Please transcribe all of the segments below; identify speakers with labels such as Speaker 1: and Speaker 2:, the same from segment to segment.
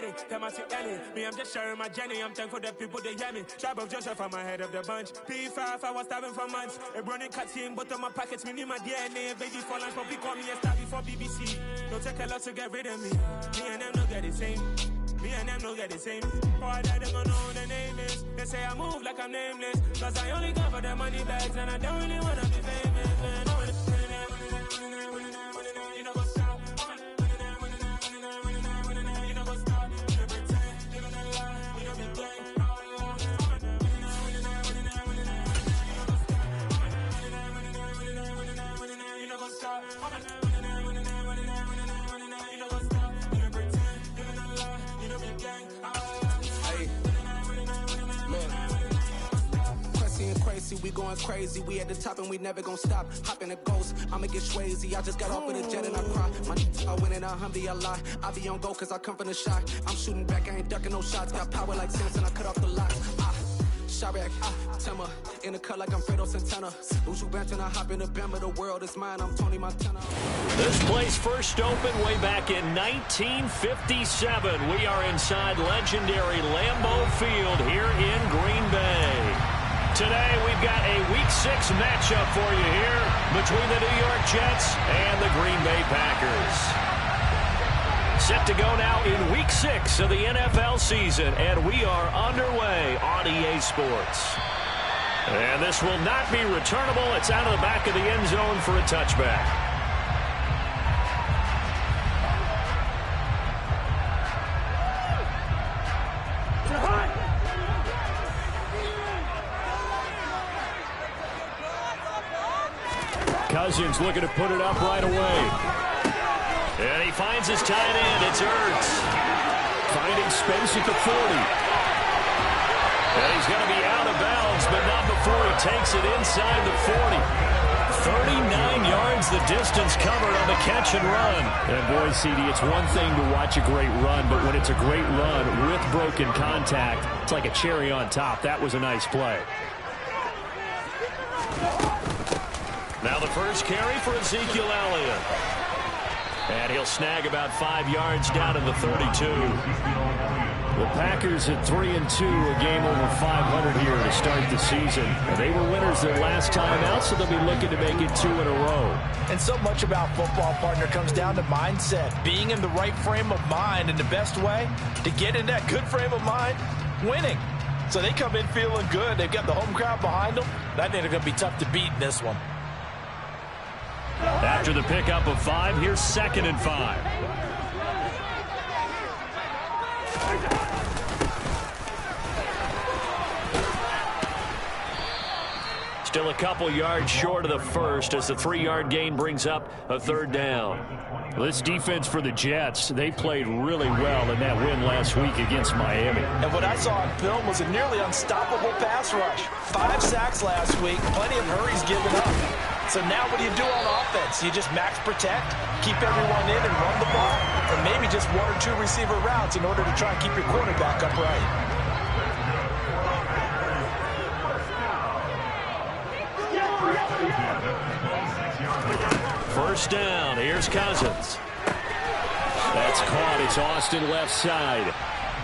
Speaker 1: Jenny, them I see Ellie. Me, I'm just sharing my journey. I'm thankful that people, they hear me. Tribe of Joseph, I'm ahead of the bunch. P5, I was starving for months. A running cut in both of my pockets. Me, need my DNA. Baby, for lunch, but call me a star before BBC. Don't take a lot to get rid of me. Me and them don't get the same. Me and them don't get the same. Boy, that they gonna know the name is. They say I move like I'm nameless. Cause I only cover the money bags and I don't really wanna be famous. You know what's up? You know what's up? You pretend, living a lie. You know the gang. You know what's up?
Speaker 2: We going crazy, we at the top and we never gonna stop. Hop in a ghost, I'ma get swayzy. I just got off with a jet and I cry. I win in a Humvee, I lie. I be on go cause I come from the shot. I'm shooting back, I ain't ducking no shots. Got power like Samson, I cut off the locks. Shabak, Timmer, in the cut like I'm Fredo Santana. Uju Benton, I hop in the Bama, the world is mine, I'm Tony Montana.
Speaker 3: This place first opened way back in 1957. We are inside legendary Lambeau Field here in Green Bay. Today, we've got a Week 6 matchup for you here between the New York Jets and the Green Bay Packers. Set to go now in Week 6 of the NFL season, and we are underway on EA Sports. And this will not be returnable. It's out of the back of the end zone for a touchback. Cousins looking to put it up right away. And he finds his tight end. It's Ertz. Finding space at the 40. And he's going to be out of bounds, but not before he takes it inside the 40. 39 yards the distance covered on the catch and run. And boy, CD, it's one thing to watch a great run, but when it's a great run with broken contact, it's like a cherry on top. That was a nice play. Now the first carry for Ezekiel Elliott. And he'll snag about 5 yards down to the 32. The Packers at 3-2, a game over 500 here to start the season. They were winners their last time out, so they'll be looking to make it 2 in a row.
Speaker 4: And so much about football, partner, comes down to mindset. Being in the right frame of mind, and the best way to get in that good frame of mind, winning. So they come in feeling good. They've got the home crowd behind them. I think they're going to be tough to beat in this one.
Speaker 3: After the pickup of 5, here's 2nd and 5. Still a couple yards short of the first as the 3-yard gain brings up a 3rd down. This defense for the Jets, they played really well in that win last week against Miami.
Speaker 4: And what I saw on film was a nearly unstoppable pass rush. 5 sacks last week, plenty of hurries given up. So now what do you do on offense? You just max protect, keep everyone in and run the ball, or maybe just 1 or 2 receiver routes in order to try and keep your quarterback upright.
Speaker 3: First down, here's Cousins. That's caught, it's Austin left side.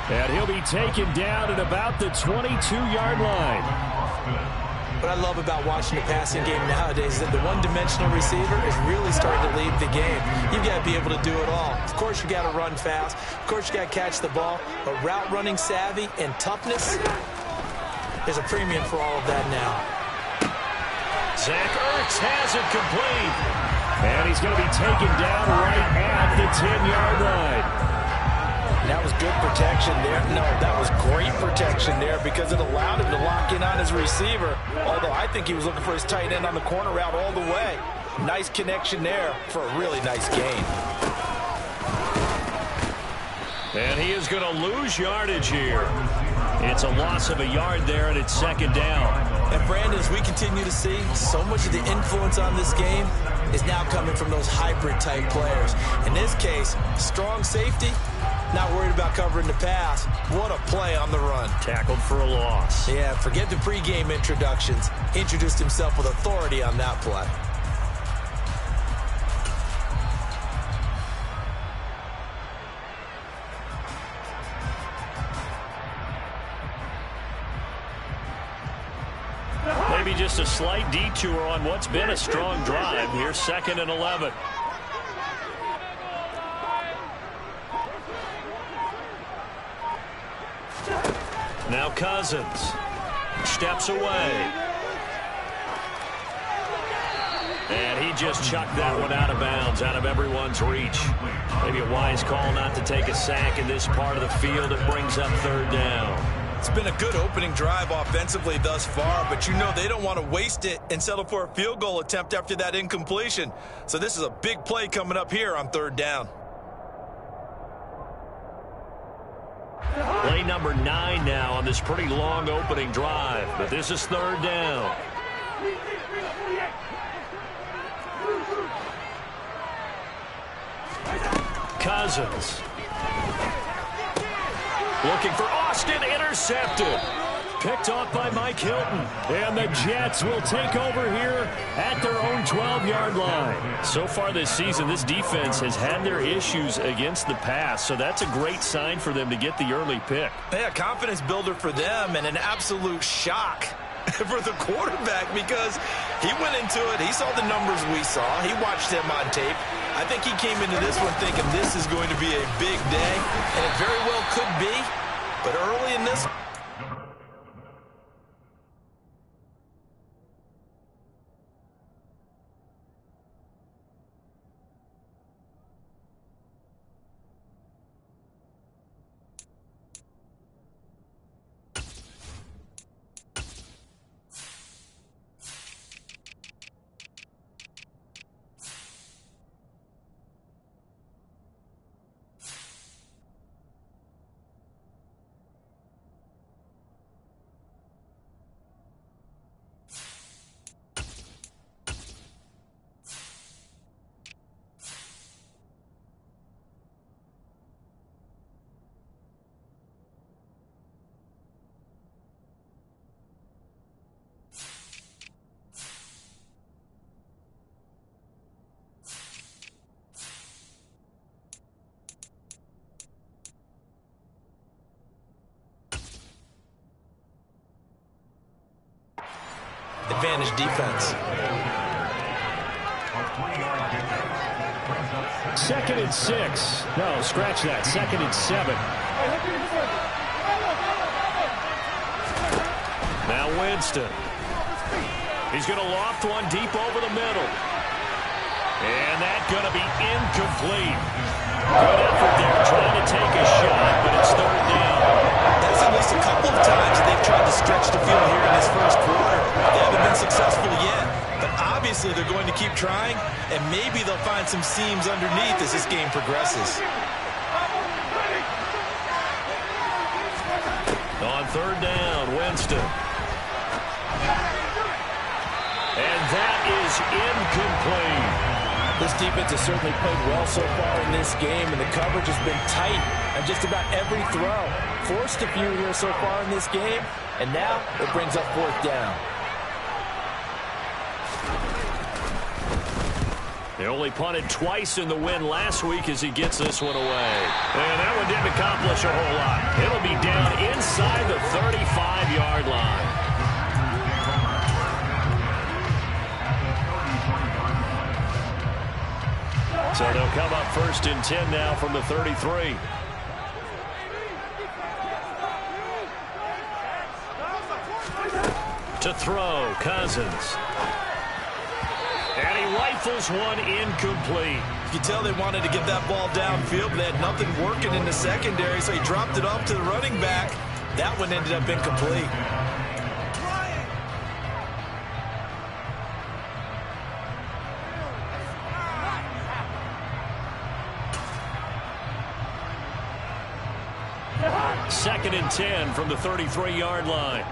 Speaker 3: And he'll be taken down at about the 22-yard line.
Speaker 4: What I love about watching the passing game nowadays is that the one-dimensional receiver is really starting to lead the game. You've got to be able to do it all. Of course, you got to run fast. Of course, you got to catch the ball. But route running savvy and toughness, there's a premium for all of that now.
Speaker 3: Zach Ertz has it complete. And he's going to be taken down right at the 10-yard line.
Speaker 4: That was good protection there. No, that was great protection there because it allowed him to lock in on his receiver. Although I think he was looking for his tight end on the corner route all the way. Nice connection there for a really nice gain.
Speaker 3: And he is going to lose yardage here. It's a loss of a yard there, and it's 2nd down.
Speaker 4: And Brandon, as we continue to see, so much of the influence on this game is now coming from those hybrid-type players. In this case, strong safety, not worried about covering the pass. What a play on the run.
Speaker 3: Tackled for a loss.
Speaker 4: Yeah, forget the pregame introductions. Introduced himself with authority on that play.
Speaker 3: maybe just a slight detour on what's been a strong drive. Here's 2nd and 11. Now Cousins steps away. And he just chucked that one out of bounds, out of everyone's reach. Maybe a wise call not to take a sack in this part of the field. It brings up 3rd down.
Speaker 4: It's been a good opening drive offensively thus far, but you know they don't want to waste it and settle for a field goal attempt after that incompletion. So this is a big play coming up here on 3rd down.
Speaker 3: Play number 9 now on this pretty long opening drive, but this is 3rd down. Cousins. Looking for Austin, intercepted. Picked off by Mike Hilton. And the Jets will take over here at their own 12-yard line. So far this season, this defense has had their issues against the pass, so that's a great sign for them to get the early pick.
Speaker 4: Yeah, confidence builder for them and an absolute shock for the quarterback because he went into it. He saw the numbers we saw. He watched him on tape. I think he came into this one thinking this is going to be a big day, and it very well could be. But early in this advantage defense.
Speaker 3: 2nd and 6. No, scratch that. 2nd and 7. Now Winston. He's going to loft one deep over the middle. And that's going to be incomplete. Good effort there trying to take a shot, but it's 3rd down.
Speaker 4: That's at least a couple of times they've tried to stretch the field here in this first quarter. They haven't been successful yet, but obviously they're going to keep trying, and maybe they'll find some seams underneath as this game progresses.
Speaker 3: On 3rd down, Winston. And that is incomplete.
Speaker 5: This defense has certainly played well so far in this game, and the coverage has been tight on just about every throw. Forced a few here so far in this game, and now it brings up 4th down.
Speaker 3: They only punted twice in the win last week as he gets this one away. And that one didn't accomplish a whole lot. It'll be down inside the 35-yard line. So they'll come up 1st and 10 now from the 33. To throw, Cousins. And he rifles one incomplete.
Speaker 4: You can tell they wanted to get that ball downfield, but they had nothing working in the secondary, so he dropped it off to the running back. That one ended up incomplete.
Speaker 3: Second and 10 from the 33-yard line.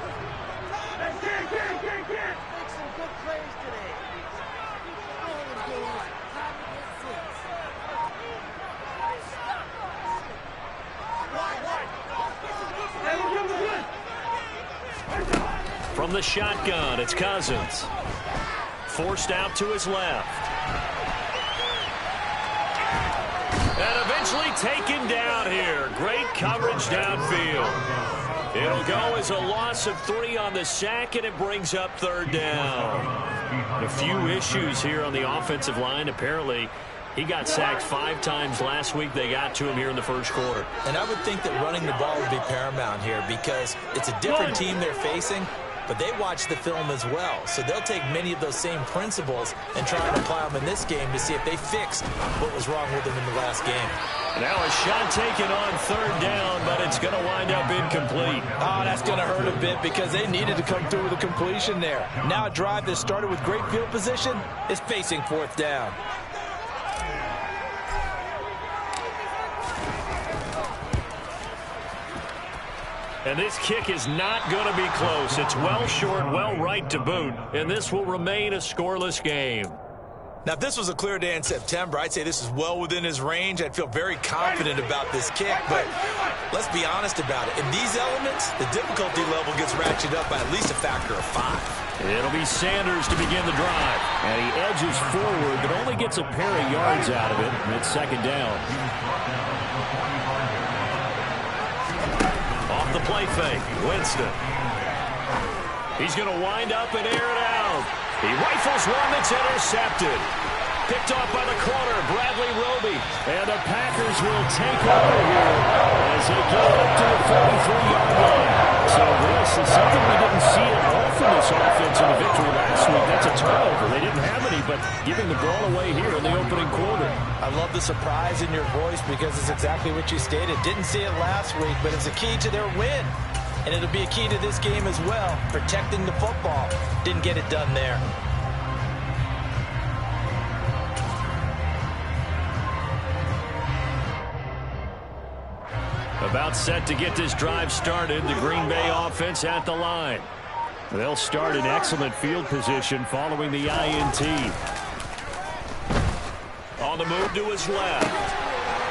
Speaker 3: From the shotgun, it's Cousins. Forced out to his left. And eventually taken down here. Great coverage downfield. It'll go as a loss of 3 on the sack, and it brings up 3rd down. A few issues here on the offensive line. Apparently, he got sacked 5 times last week. They got to him here in the first quarter.
Speaker 4: And I would think that running the ball would be paramount here because it's a different team they're facing, but they watch the film as well. So they'll take many of those same principles and try and apply them in this game to see if they fixed what was wrong with them in the last game.
Speaker 3: Now a shot taken on 3rd down, but it's going to wind up incomplete.
Speaker 5: Oh, that's going to hurt a bit because they needed to come through with a completion there. Now a drive that started with great field position is facing 4th down.
Speaker 3: And this kick is not going to be close. It's well short, well right to boot, and this will remain a scoreless game.
Speaker 4: Now, if this was a clear day in September, I'd say this is well within his range. I'd feel very confident about this kick, but let's be honest about it. In these elements, the difficulty level gets ratcheted up by at least a factor of 5.
Speaker 3: It'll be Sanders to begin the drive. And he edges forward, but only gets a pair of yards out of it, and it's 2nd down. Off the play fake, Winston. He's going to wind up and air it out. He rifles one that's intercepted. Picked off by the corner, Bradley Roby. And the Packers will take over here as they get up to the 43-yard line. So this is something we didn't see at all from this offense in the victory last week. That's a turnover. They didn't have any, but giving the ball away here in the opening quarter.
Speaker 5: I love the surprise in your voice because it's exactly what you stated. Didn't see it last week, but it's a key to their win. And it'll be a key to this game as well, protecting the football. Didn't get it done there.
Speaker 3: About set to get this drive started, the Green Bay offense at the line. They'll start in excellent field position following the INT. On the move to his left.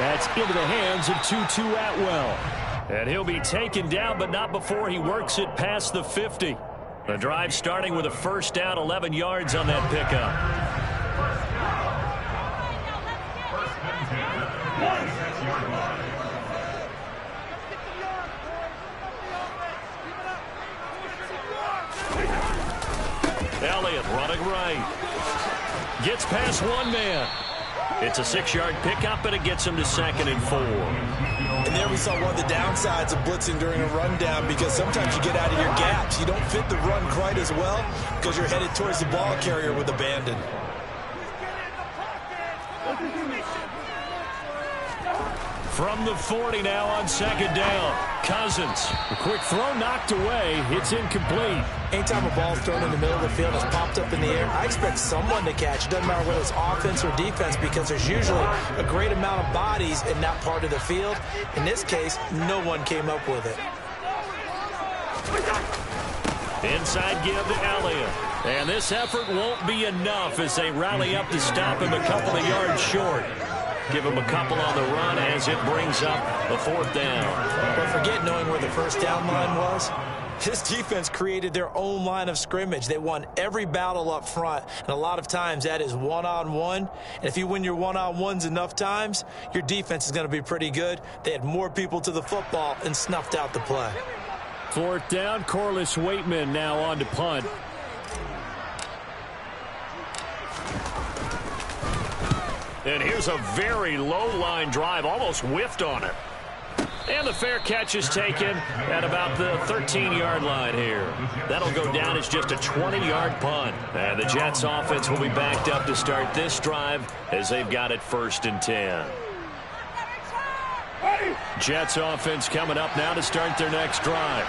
Speaker 3: That's into the hands of Tutu Atwell. And he'll be taken down, but not before he works it past the 50. The drive starting with a 1st down, 11 yards on that pickup. Elliott running right. Gets past one man. It's a 6-yard pickup, and it gets him to 2nd and 4.
Speaker 4: And there we saw one of the downsides of blitzing during a rundown because sometimes you get out of your gaps. You don't fit the run quite as well because you're headed towards the ball carrier with abandon.
Speaker 3: From the 40 now on 2nd down. Cousins. A quick throw knocked away. It's incomplete.
Speaker 5: Anytime a ball's thrown in the middle of the field and it's popped up in the air, I expect someone to catch. It doesn't matter whether it's offense or defense because there's usually a great amount of bodies in that part of the field. In this case, no one came up with it.
Speaker 3: Inside give to Elliott. And this effort won't be enough as they rally up to stop him a couple of yards short. Give him a couple on the run as it brings up a 4th down.
Speaker 5: But forget knowing where the 1st down line was. This defense created their own line of scrimmage. They won every battle up front, and a lot of times that is one-on-one. And if you win your one-on-ones enough times, your defense is going to be pretty good. They had more people to the football and snuffed out the play.
Speaker 3: 4th down, Corliss Waitman now on to punt. And here's a very low-line drive, almost whiffed on it. And the fair catch is taken at about the 13-yard line here. That'll go down as just a 20-yard punt. And the Jets offense will be backed up to start this drive as they've got it 1st and 10. Jets offense coming up now to start their next drive.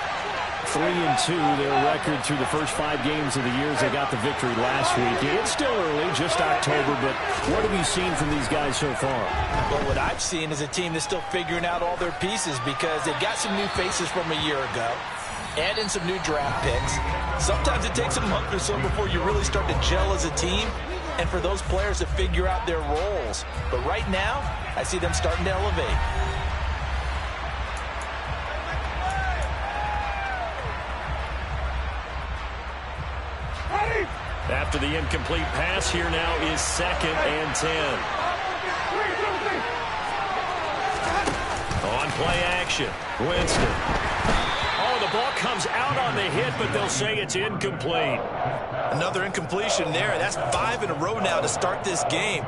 Speaker 3: 3-2, their record through the first 5 games of the year as they got the victory last week. It's still early, just October, but what have you seen from these guys so far?
Speaker 5: Well, what I've seen is a team that's still figuring out all their pieces because they've got some new faces from a year ago, add in some new draft picks. Sometimes it takes a month or so before you really start to gel as a team and for those players to figure out their roles. But right now, I see them starting to elevate.
Speaker 3: After the incomplete pass, here now is 2nd and 10. On play action, Winston. Oh, the ball comes out on the hit, but they'll say it's incomplete.
Speaker 5: Another incompletion there. That's 5 in a row now to start this game.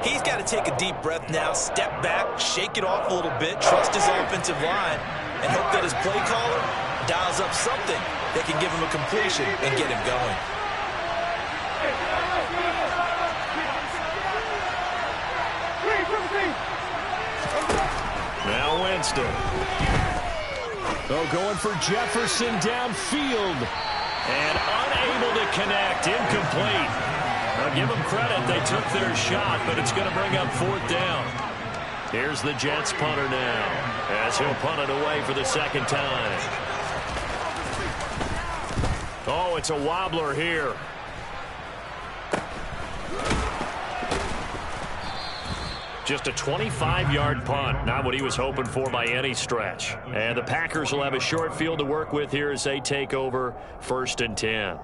Speaker 5: He's got to take a deep breath now, step back, shake it off a little bit, trust his offensive line, and hope that his play caller dials up something that can give him a completion and get him going.
Speaker 3: Now Winston. Oh, going for Jefferson downfield. And unable to connect. Incomplete. I'll give them credit. They took their shot, but it's going to bring up 4th down. Here's the Jets punter now, as he'll punt it away for the 2nd time. Oh, it's a wobbler here. Just a 25-yard punt, not what he was hoping for by any stretch. And the Packers will have a short field to work with here as they take over 1st and 10.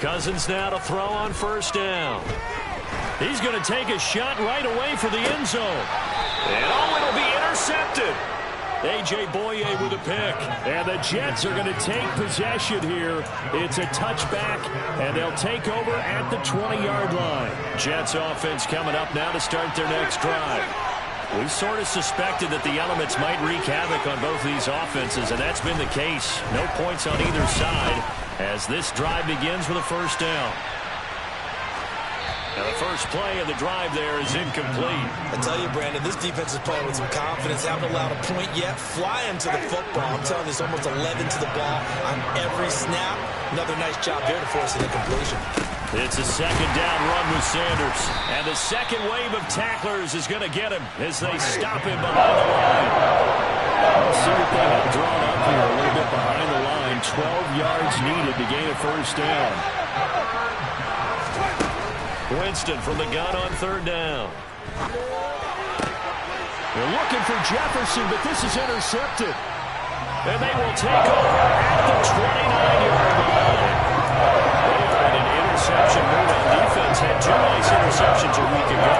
Speaker 3: Cousins now to throw on 1st down. He's going to take a shot right away for the end zone. And oh, it'll be intercepted. A.J. Boye with a pick. And the Jets are going to take possession here. It's a touchback, and they'll take over at the 20-yard line. Jets offense coming up now to start their next drive. We sort of suspected that the elements might wreak havoc on both these offenses, and that's been the case. No points on either side as this drive begins with a 1st down. Now the first play of the drive there is incomplete.
Speaker 5: I tell you, Brandon, this defense is playing with some confidence. Haven't allowed a point yet. Flying to the football. I'm telling you, it's almost 11 to the ball on every snap. Another nice job there to force an incompletion.
Speaker 3: It's a 2nd down run with Sanders. And the second wave of tacklers is going to get him as they stop him behind the line. Let's see what they have drawn up here a little bit behind the line. 12 yards needed to gain a 1st down. Winston from the gun on 3rd down. They're looking for Jefferson, but this is intercepted. And they will take over at the 29-yard line. They are in an interception move on defense. Had 2 nice interceptions a week ago.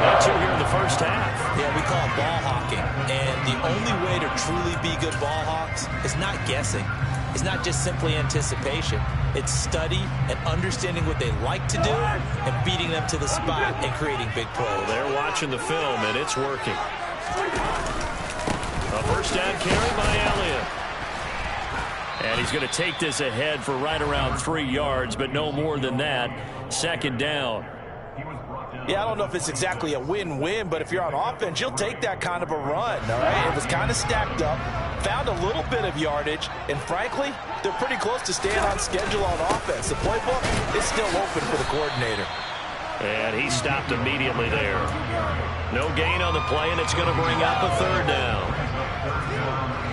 Speaker 3: And 2 here in the first half.
Speaker 5: Yeah, we call it ball hawking. And the only way to truly be good ball hawks is not guessing. It's not just simply anticipation. It's study and understanding what they like to do and beating them to the spot and creating big plays.
Speaker 3: Well, they're watching the film, and it's working. A 1st down carry by Elliott. And he's going to take this ahead for right around 3 yards, but no more than that. 2nd down.
Speaker 5: Yeah, I don't know if it's exactly a win-win, but if you're on offense, you'll take that kind of a run, all right? It was kind of stacked up, found a little bit of yardage, and frankly, they're pretty close to staying on schedule on offense. The playbook is still open for the coordinator.
Speaker 3: And he stopped immediately there. No gain on the play, and it's going to bring up a 3rd down.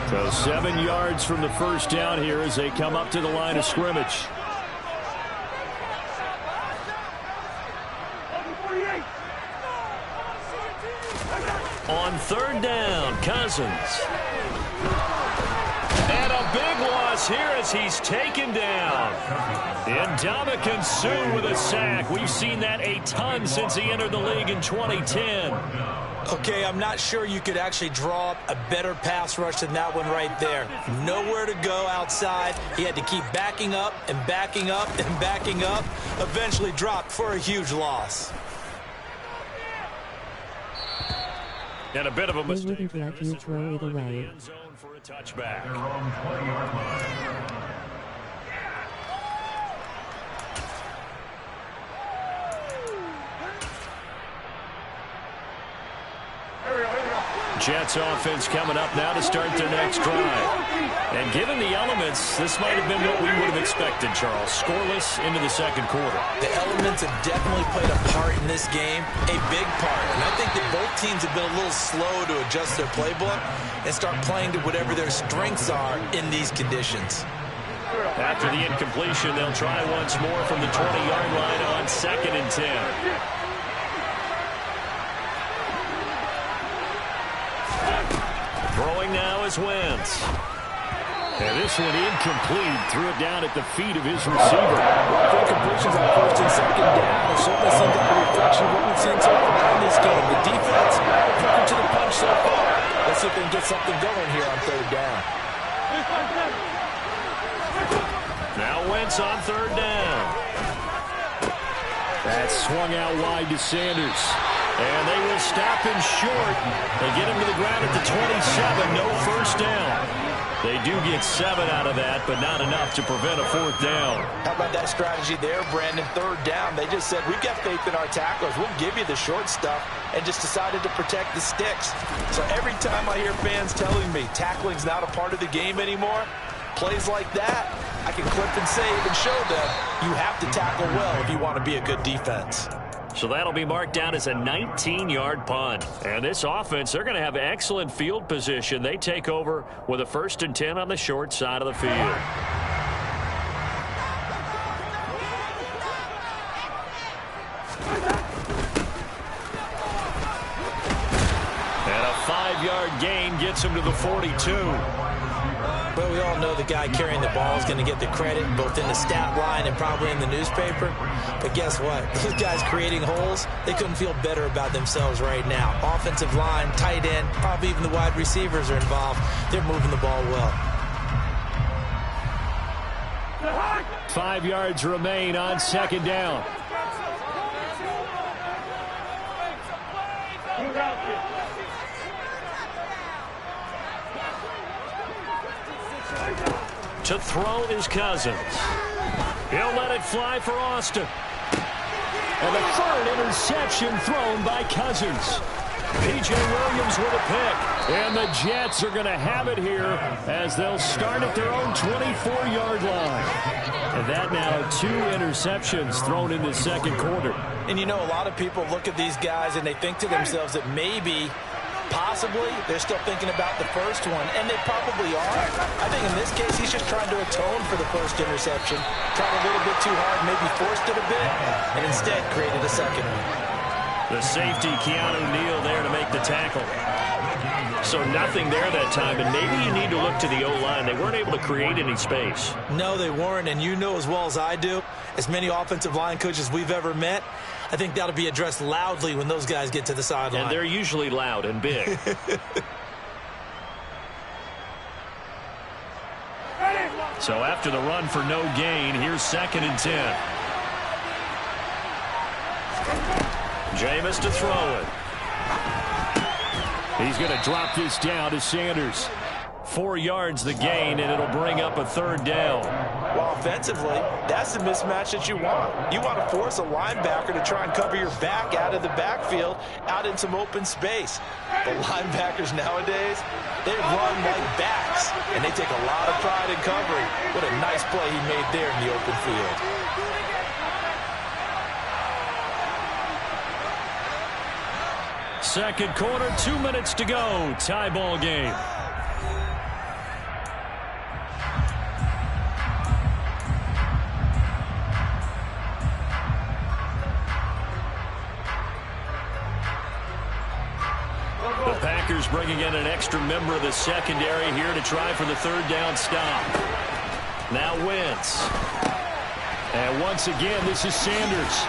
Speaker 3: So 7 yards from the 1st down here as they come up to the line of scrimmage. On 3rd down, Cousins. And a big loss here as he's taken down. Ndamukong Suh with a sack. We've seen that a ton since he entered the league in 2010.
Speaker 5: Okay, I'm not sure you could actually draw up a better pass rush than that one right there. Nowhere to go outside. He had to keep backing up and backing up and backing up. Eventually dropped for a huge loss.
Speaker 3: And a bit of a mistake.
Speaker 6: They wouldn't let you throw it away.
Speaker 3: For a touchback. Jets offense coming up now to start their next drive. And given the elements, this might have been what we would have expected, Charles. Scoreless into the 2nd quarter.
Speaker 5: The elements have definitely played a part in this game, a big part. And I think that both teams have been a little slow to adjust their playbook and start playing to whatever their strengths are in these conditions.
Speaker 3: After the incompletion, they'll try once more from the 20-yard line on 2nd and 10. Throwing now is Wentz. And this one incomplete. Threw it down at the feet of his receiver.
Speaker 4: Incompletions on 1st and 2nd down. It certainly seems like a reflection of what we've seen so far in this game. The defense quicker to the punch so far. Let's see if they can get something going here on 3rd down.
Speaker 3: Now Wentz on 3rd down. That's swung out wide to Sanders. And they will stop him short. They get him to the ground at the 27. No first down. They do get 7 out of that, but not enough to prevent a 4th down.
Speaker 4: How about that strategy there, Brandon? 3rd down. They just said, we've got faith in our tacklers. We'll give you the short stuff, and just decided to protect the sticks. So every time I hear fans telling me tackling's not a part of the game anymore, plays like that, I can clip and save and show them you have to tackle well if you want to be a good defense.
Speaker 3: So that'll be marked down as a 19-yard punt. And this offense, they're going to have excellent field position. They take over with a 1st and 10 on the short side of the field. And a 5-yard gain gets him to the 42.
Speaker 4: Well, we all know the guy carrying the ball is going to get the credit both in the stat line and probably in the newspaper. But guess what? Those guys creating holes, they couldn't feel better about themselves right now. Offensive line, tight end, probably even the wide receivers are involved. They're moving the ball well.
Speaker 3: 5 yards remain on 2nd down. To throw is Cousins. He'll let it fly for Austin. And the 3rd interception thrown by Cousins. P.J. Williams with a pick. And the Jets are going to have it here as they'll start at their own 24-yard line. And that now 2 interceptions thrown in the 2nd quarter.
Speaker 4: And you know, a lot of people look at these guys and they think to themselves that maybe, possibly, they're still thinking about the first one, and they probably are. I think in this case, he's just trying to atone for the first interception. Tried a little bit too hard, maybe forced it a bit, and instead created a second one.
Speaker 3: The safety, Keanu Neal, there to make the tackle. So nothing there that time, and maybe you need to look to the O-line. They weren't able to create any space.
Speaker 4: No, they weren't, and you know as well as I do, as many offensive line coaches we've ever met, I think that'll be addressed loudly when those guys get to the sideline.
Speaker 3: And they're usually loud and big. So after the run for no gain, here's 2nd and 10. Jameis to throw it. He's going to drop this down to Sanders. 4 yards the gain, and it'll bring up a 3rd down.
Speaker 4: Well, offensively, that's the mismatch that you want. You want to force a linebacker to try and cover your back out of the backfield, out in some open space. The linebackers nowadays, they run like backs, and they take a lot of pride in covering. What a nice play he made there in the open field.
Speaker 3: Second quarter, 2 minutes to go. Tie ball game. The Packers bringing in an extra member of the secondary here to try for the 3rd down stop. Now Wentz. And once again, this is Sanders.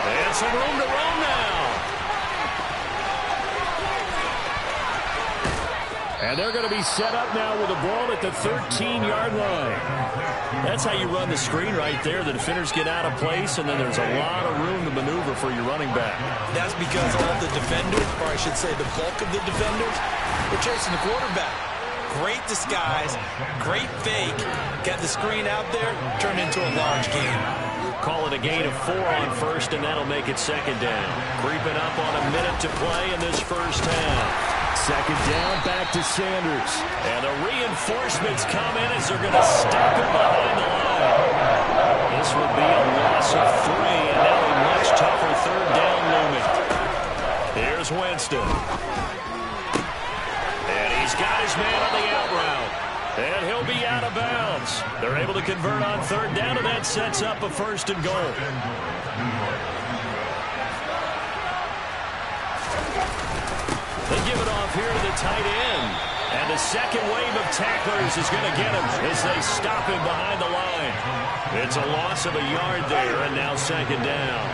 Speaker 3: And some room to roam now. And they're going to be set up now with the ball at the 13-yard line. That's how you run the screen right there. The defenders get out of place, and then there's a lot of room to maneuver for your running back.
Speaker 4: That's because all the defenders, or I should say the bulk of the defenders, were chasing the quarterback. Great disguise, great fake. Got the screen out there, turned into a large gain.
Speaker 3: Call it a gain of 4 on 1st, and that'll make it 2nd down. Creeping up on a minute to play in this first half. 2nd down, back to Sanders. And the reinforcements come in as they're going to stop him behind the line. This would be a loss of 3, and now a much tougher 3rd down looming. Here's Winston. And he's got his man on the out route. And he'll be out of bounds. They're able to convert on third down, and that sets up a 1st and goal. They give it off here to the tight end. And the second wave of tacklers is going to get him as they stop him behind the line. It's a loss of a yard there, and now 2nd down.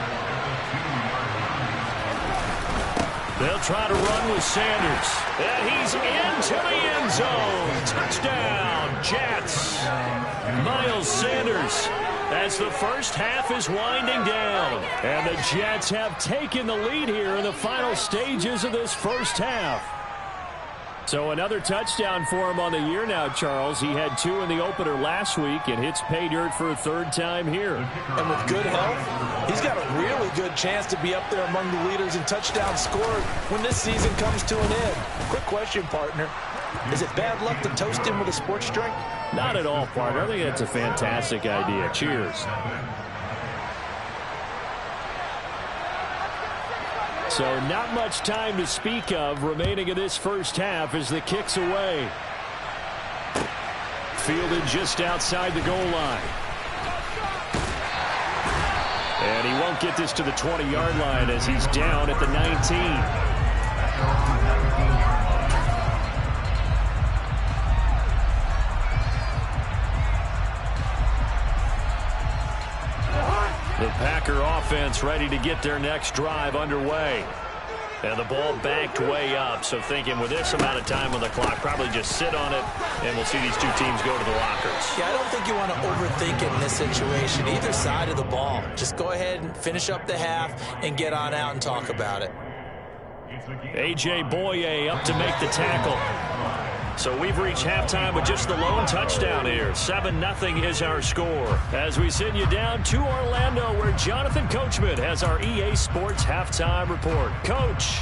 Speaker 3: They'll try to run with Sanders. And he's into the end zone. Touchdown, Jets. Miles Sanders as the first half is winding down. And the Jets have taken the lead here in the final stages of this first half. So another touchdown for him on the year now, Charles. He had 2 in the opener last week and hits pay dirt for a 3rd time here.
Speaker 4: And with good health, he's got a really good chance to be up there among the leaders in touchdowns scored when this season comes to an end. Quick question, partner. Is it bad luck to toast him with a sports drink?
Speaker 3: Not at all, partner. I think that's a fantastic idea. Cheers. So not much time to speak of remaining in this first half as the kick's away. Fielded just outside the goal line. And he won't get this to the 20-yard line as he's down at the 19. The Packer offense ready to get their next drive underway. And the ball backed way up, so thinking with this amount of time on the clock, probably just sit on it, and we'll see these two teams go to the lockers.
Speaker 4: Yeah, I don't think you want to overthink it in this situation, either side of the ball. Just go ahead and finish up the half and get on out and talk about it.
Speaker 3: A.J. Boye up to make the tackle. So we've reached halftime with just the lone touchdown here. 7-0 is our score. As we send you down to Orlando, where Jonathan Coachman has our EA Sports halftime report. Coach.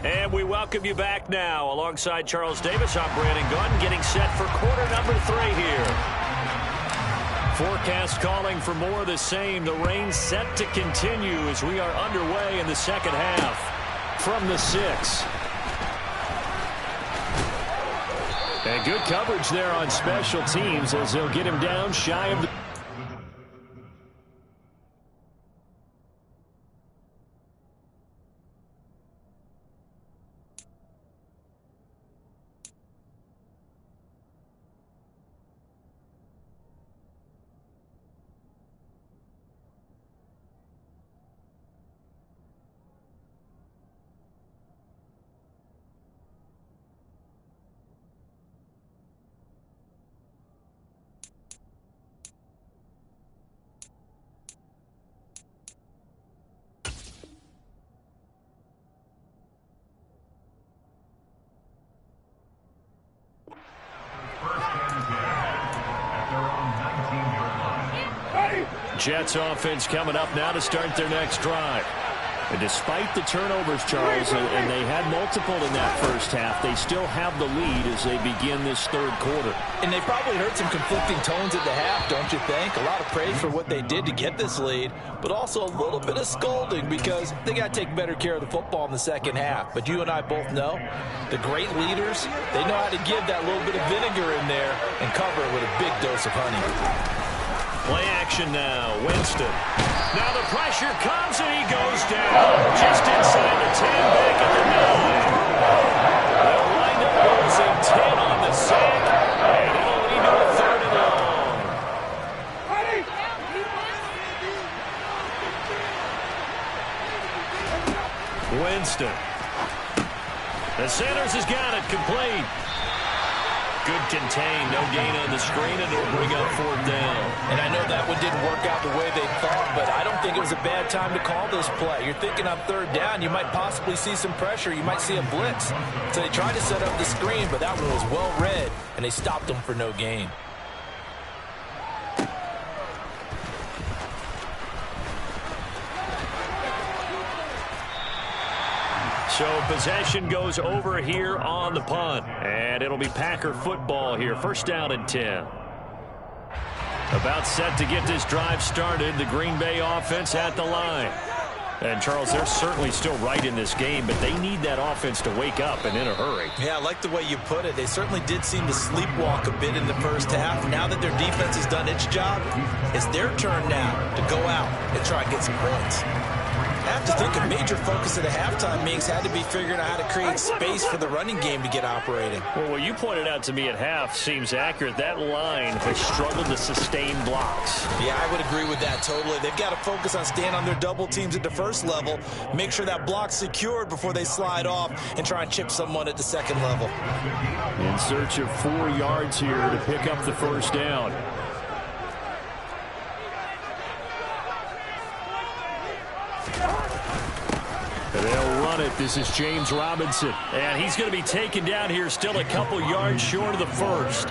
Speaker 3: And we welcome you back now. Alongside Charles Davis, I'm Brandon Gunn, getting set for quarter number 3 here. Forecast calling for more of the same. The rain set to continue as we are underway in the second half from the 6. And good coverage there on special teams as they'll get him down shy of the... Jets offense coming up now to start their next drive. And despite the turnovers, Charles, and they had multiple in that first half, they still have the lead as they begin this third quarter.
Speaker 4: And they probably heard some conflicting tones at the half, don't you think? A lot of praise for what they did to get this lead, but also a little bit of scolding because they got to take better care of the football in the second half. But you and I both know the great leaders, they know how to give that little bit of vinegar in there and cover it with a big dose of honey.
Speaker 3: Play action now. Winston. Now the pressure comes and he goes down. Just inside the 10, back at the 9. They'll wind up losing 10 on the sack, and it'll lead to a 3rd and long. Winston. The Sanders has got it complete. Good contain, no gain on the screen, and it'll bring up 4th down. And I know that one didn't work out the way they thought, but I don't think it was a bad time to call this play. You're thinking on 3rd down, you might possibly see some pressure. You might see a blitz. So they tried to set up the screen, but that one was well read, and they stopped them for no gain. So possession goes over here on the punt. And it'll be Packer football here. 1st down and 10. About set to get this drive started. The Green Bay offense at the line. And, Charles, they're certainly still right in this game, but they need that offense to wake up and in a hurry.
Speaker 5: Yeah, I like the way you put it. They certainly did seem to sleepwalk a bit in the first half. Now that their defense has done its job, it's their turn now to go out and try and get some points. I have to think a major focus at the halftime meetings had to be figuring out how to create space for the running game to get operating.
Speaker 3: Well, what you pointed out to me at half seems accurate. That line has struggled to sustain blocks.
Speaker 5: Yeah, I would agree with that totally. They've got to focus on staying on their double teams at the first level, make sure that block's secured before they slide off and try and chip someone at the second level.
Speaker 3: In search of 4 yards here to pick up the first down. They'll run it. This is James Robinson. And he's going to be taken down here, still a couple yards short of the first.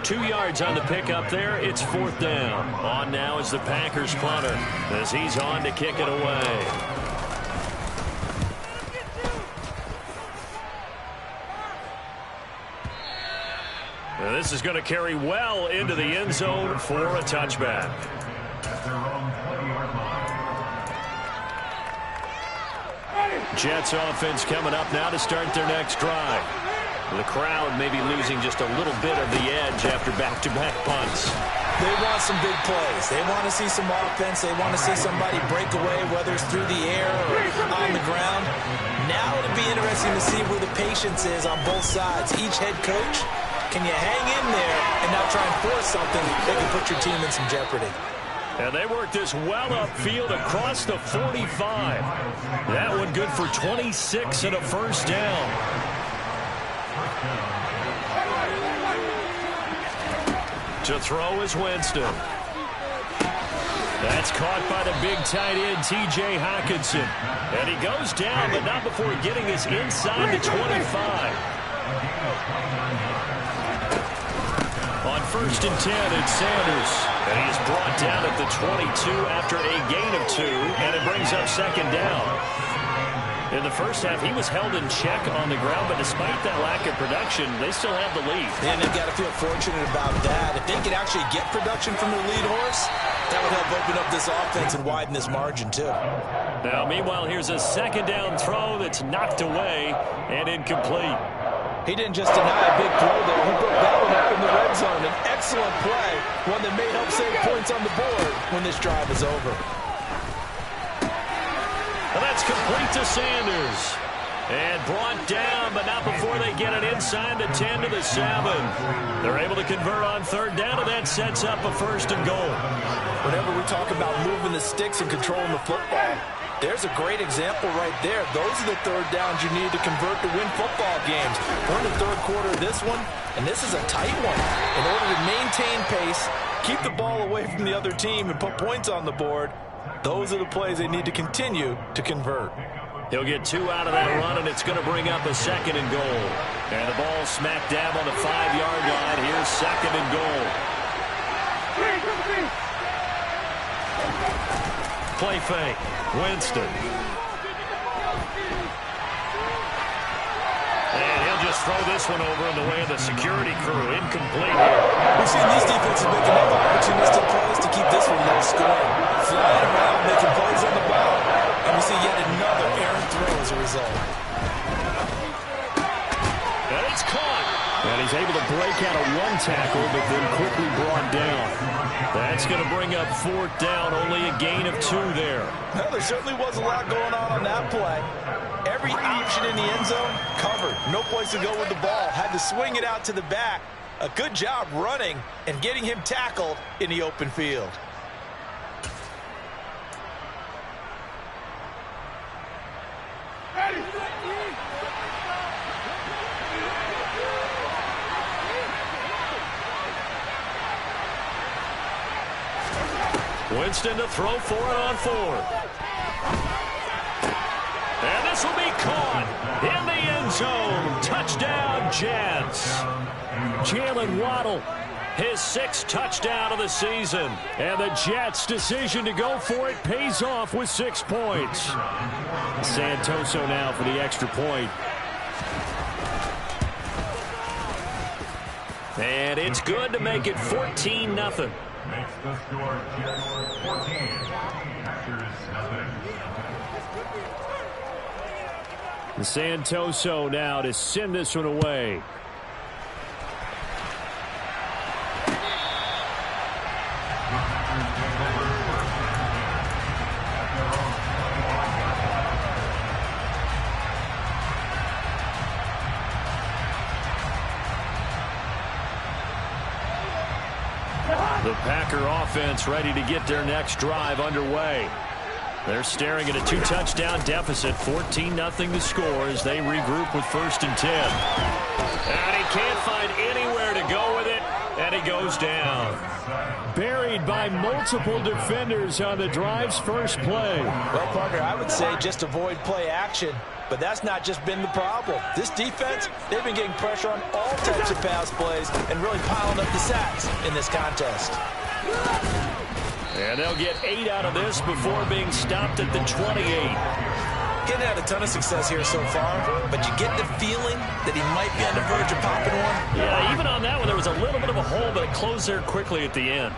Speaker 3: 2 yards on the pickup there. It's 4th down. On now is the Packers punter as he's on to kick it away. Now this is going to carry well into the end zone for a touchback. Jets offense coming up now to start their next drive. The crowd may be losing just a little bit of the edge after back-to-back punts.
Speaker 5: They want some big plays. They want to see some offense. They want to see somebody break away, whether it's through the air or on the ground. Now it'll be interesting to see where the patience is on both sides. Each head coach, can you hang in there and not try and force something that can put your team in some jeopardy?
Speaker 3: And they work this well upfield across the 45. That one good for 26 and a first down. To throw is Winston. That's caught by the big tight end, T.J. Hockenson. And he goes down, but not before getting us inside the 25. On 1st and 10, it's Sanders. And he is brought down at the 22 after a gain of 2, and it brings up 2nd down. In the first half, he was held in check on the ground, but despite that lack of production, they still have the lead.
Speaker 5: And they've got to feel fortunate about that. If they could actually get production from their lead horse, that would help open up this offense and widen this margin, too.
Speaker 3: Now, meanwhile, here's a 2nd down throw that's knocked away and incomplete.
Speaker 5: He didn't just deny a big throw there. He broke that one up in the red zone. An excellent play, one that may help save points on the board when this drive is over.
Speaker 3: And that's complete to Sanders. And brought down, but not before they get it inside the 10 to the 7. They're able to convert on 3rd down, and that sets up a 1st and goal.
Speaker 5: Whenever we talk about moving the sticks and controlling the football, there's a great example right there. Those are the 3rd downs you need to convert to win football games. We're in the 3rd quarter of this one, and this is a tight one. In order to maintain pace, keep the ball away from the other team, and put points on the board, those are the plays they need to continue to convert.
Speaker 3: He'll get 2 out of that run, and it's going to bring up a 2nd and goal. And the ball smack dab on the 5-yard line. Here's 2nd and goal. Play fake. Winston. And he'll just throw this one over in the way of the security crew. Incomplete here.
Speaker 5: We've seen these defenses make enough opportunistic plays to keep this one low scoring. Flying around, making plays on the ball. And we see yet another errant throw as a result.
Speaker 3: And it's caught. And he's able to break out of 1 tackle, but then quickly brought down. That's going to bring up 4th down. Only a gain of 2 there.
Speaker 5: Well, there certainly was a lot going on that play. Every option in the end zone covered. No place to go with the ball. Had to swing it out to the back. A good job running and getting him tackled in the open field.
Speaker 3: Winston to throw for it on 4th. And this will be caught in the end zone. Touchdown, Jets. Jalen Waddle, his 6th touchdown of the season. And the Jets' decision to go for it pays off with 6 points. Santoso now for the extra point. And it's good to make it 14-0.
Speaker 7: Makes the score Jets 14. Packers nothing.
Speaker 3: Santoso now to send this one away. The Packer offense ready to get their next drive underway. They're staring at a 2-touchdown deficit, 14-0 to score as they regroup with 1st and 10. And he can't find anywhere to go with it, and he goes down. Buried by multiple defenders on the drive's first play.
Speaker 5: Well, Parker, I would say just avoid play action, but that's not just been the problem. This defense, they've been getting pressure on all types of pass plays and really piling up the sacks in this contest.
Speaker 3: And they'll get 8 out of this before being stopped at the 28.
Speaker 5: Getting had a ton of success here so far, but you get the feeling that he might be on the verge of popping one.
Speaker 3: Yeah, even on that one, there was a little bit of a hole, but it closed there quickly at the end.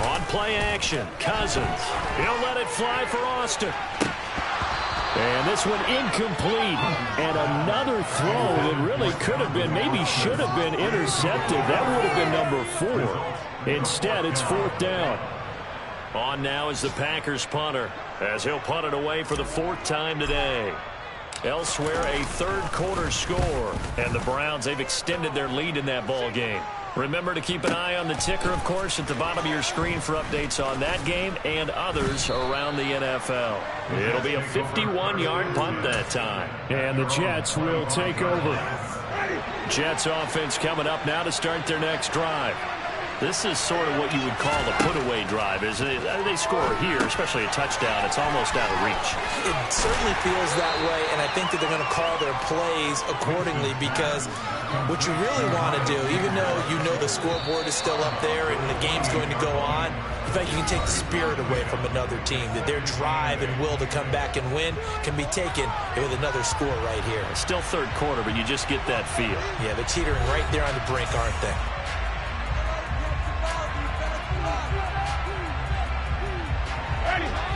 Speaker 3: On play action, Cousins. He'll let it fly for Austin. And this one incomplete. And another throw that really could have been, maybe should have been intercepted. That would have been number 4. Instead, it's 4th down. On now is the Packers punter, as he'll punt it away for the 4th time today. Elsewhere, a 3rd quarter score. And the Browns, they've extended their lead in that ball game. Remember to keep an eye on the ticker, of course, at the bottom of your screen for updates on that game and others around the NFL. It'll be a 51-yard punt that time. And the Jets will take over. Jets offense coming up now to start their next drive. This is sort of what you would call a put-away drive, isn't it? They score here, especially a touchdown. It's almost out of reach.
Speaker 5: It certainly feels that way, and I think that they're going to call their plays accordingly because what you really want to do, even though you know the scoreboard is still up there and the game's going to go on, in fact, you can take the spirit away from another team, that their drive and will to come back and win can be taken with another score right here.
Speaker 3: It's still 3rd quarter, but you just get that feel.
Speaker 5: Yeah, they're teetering right there on the brink, aren't they?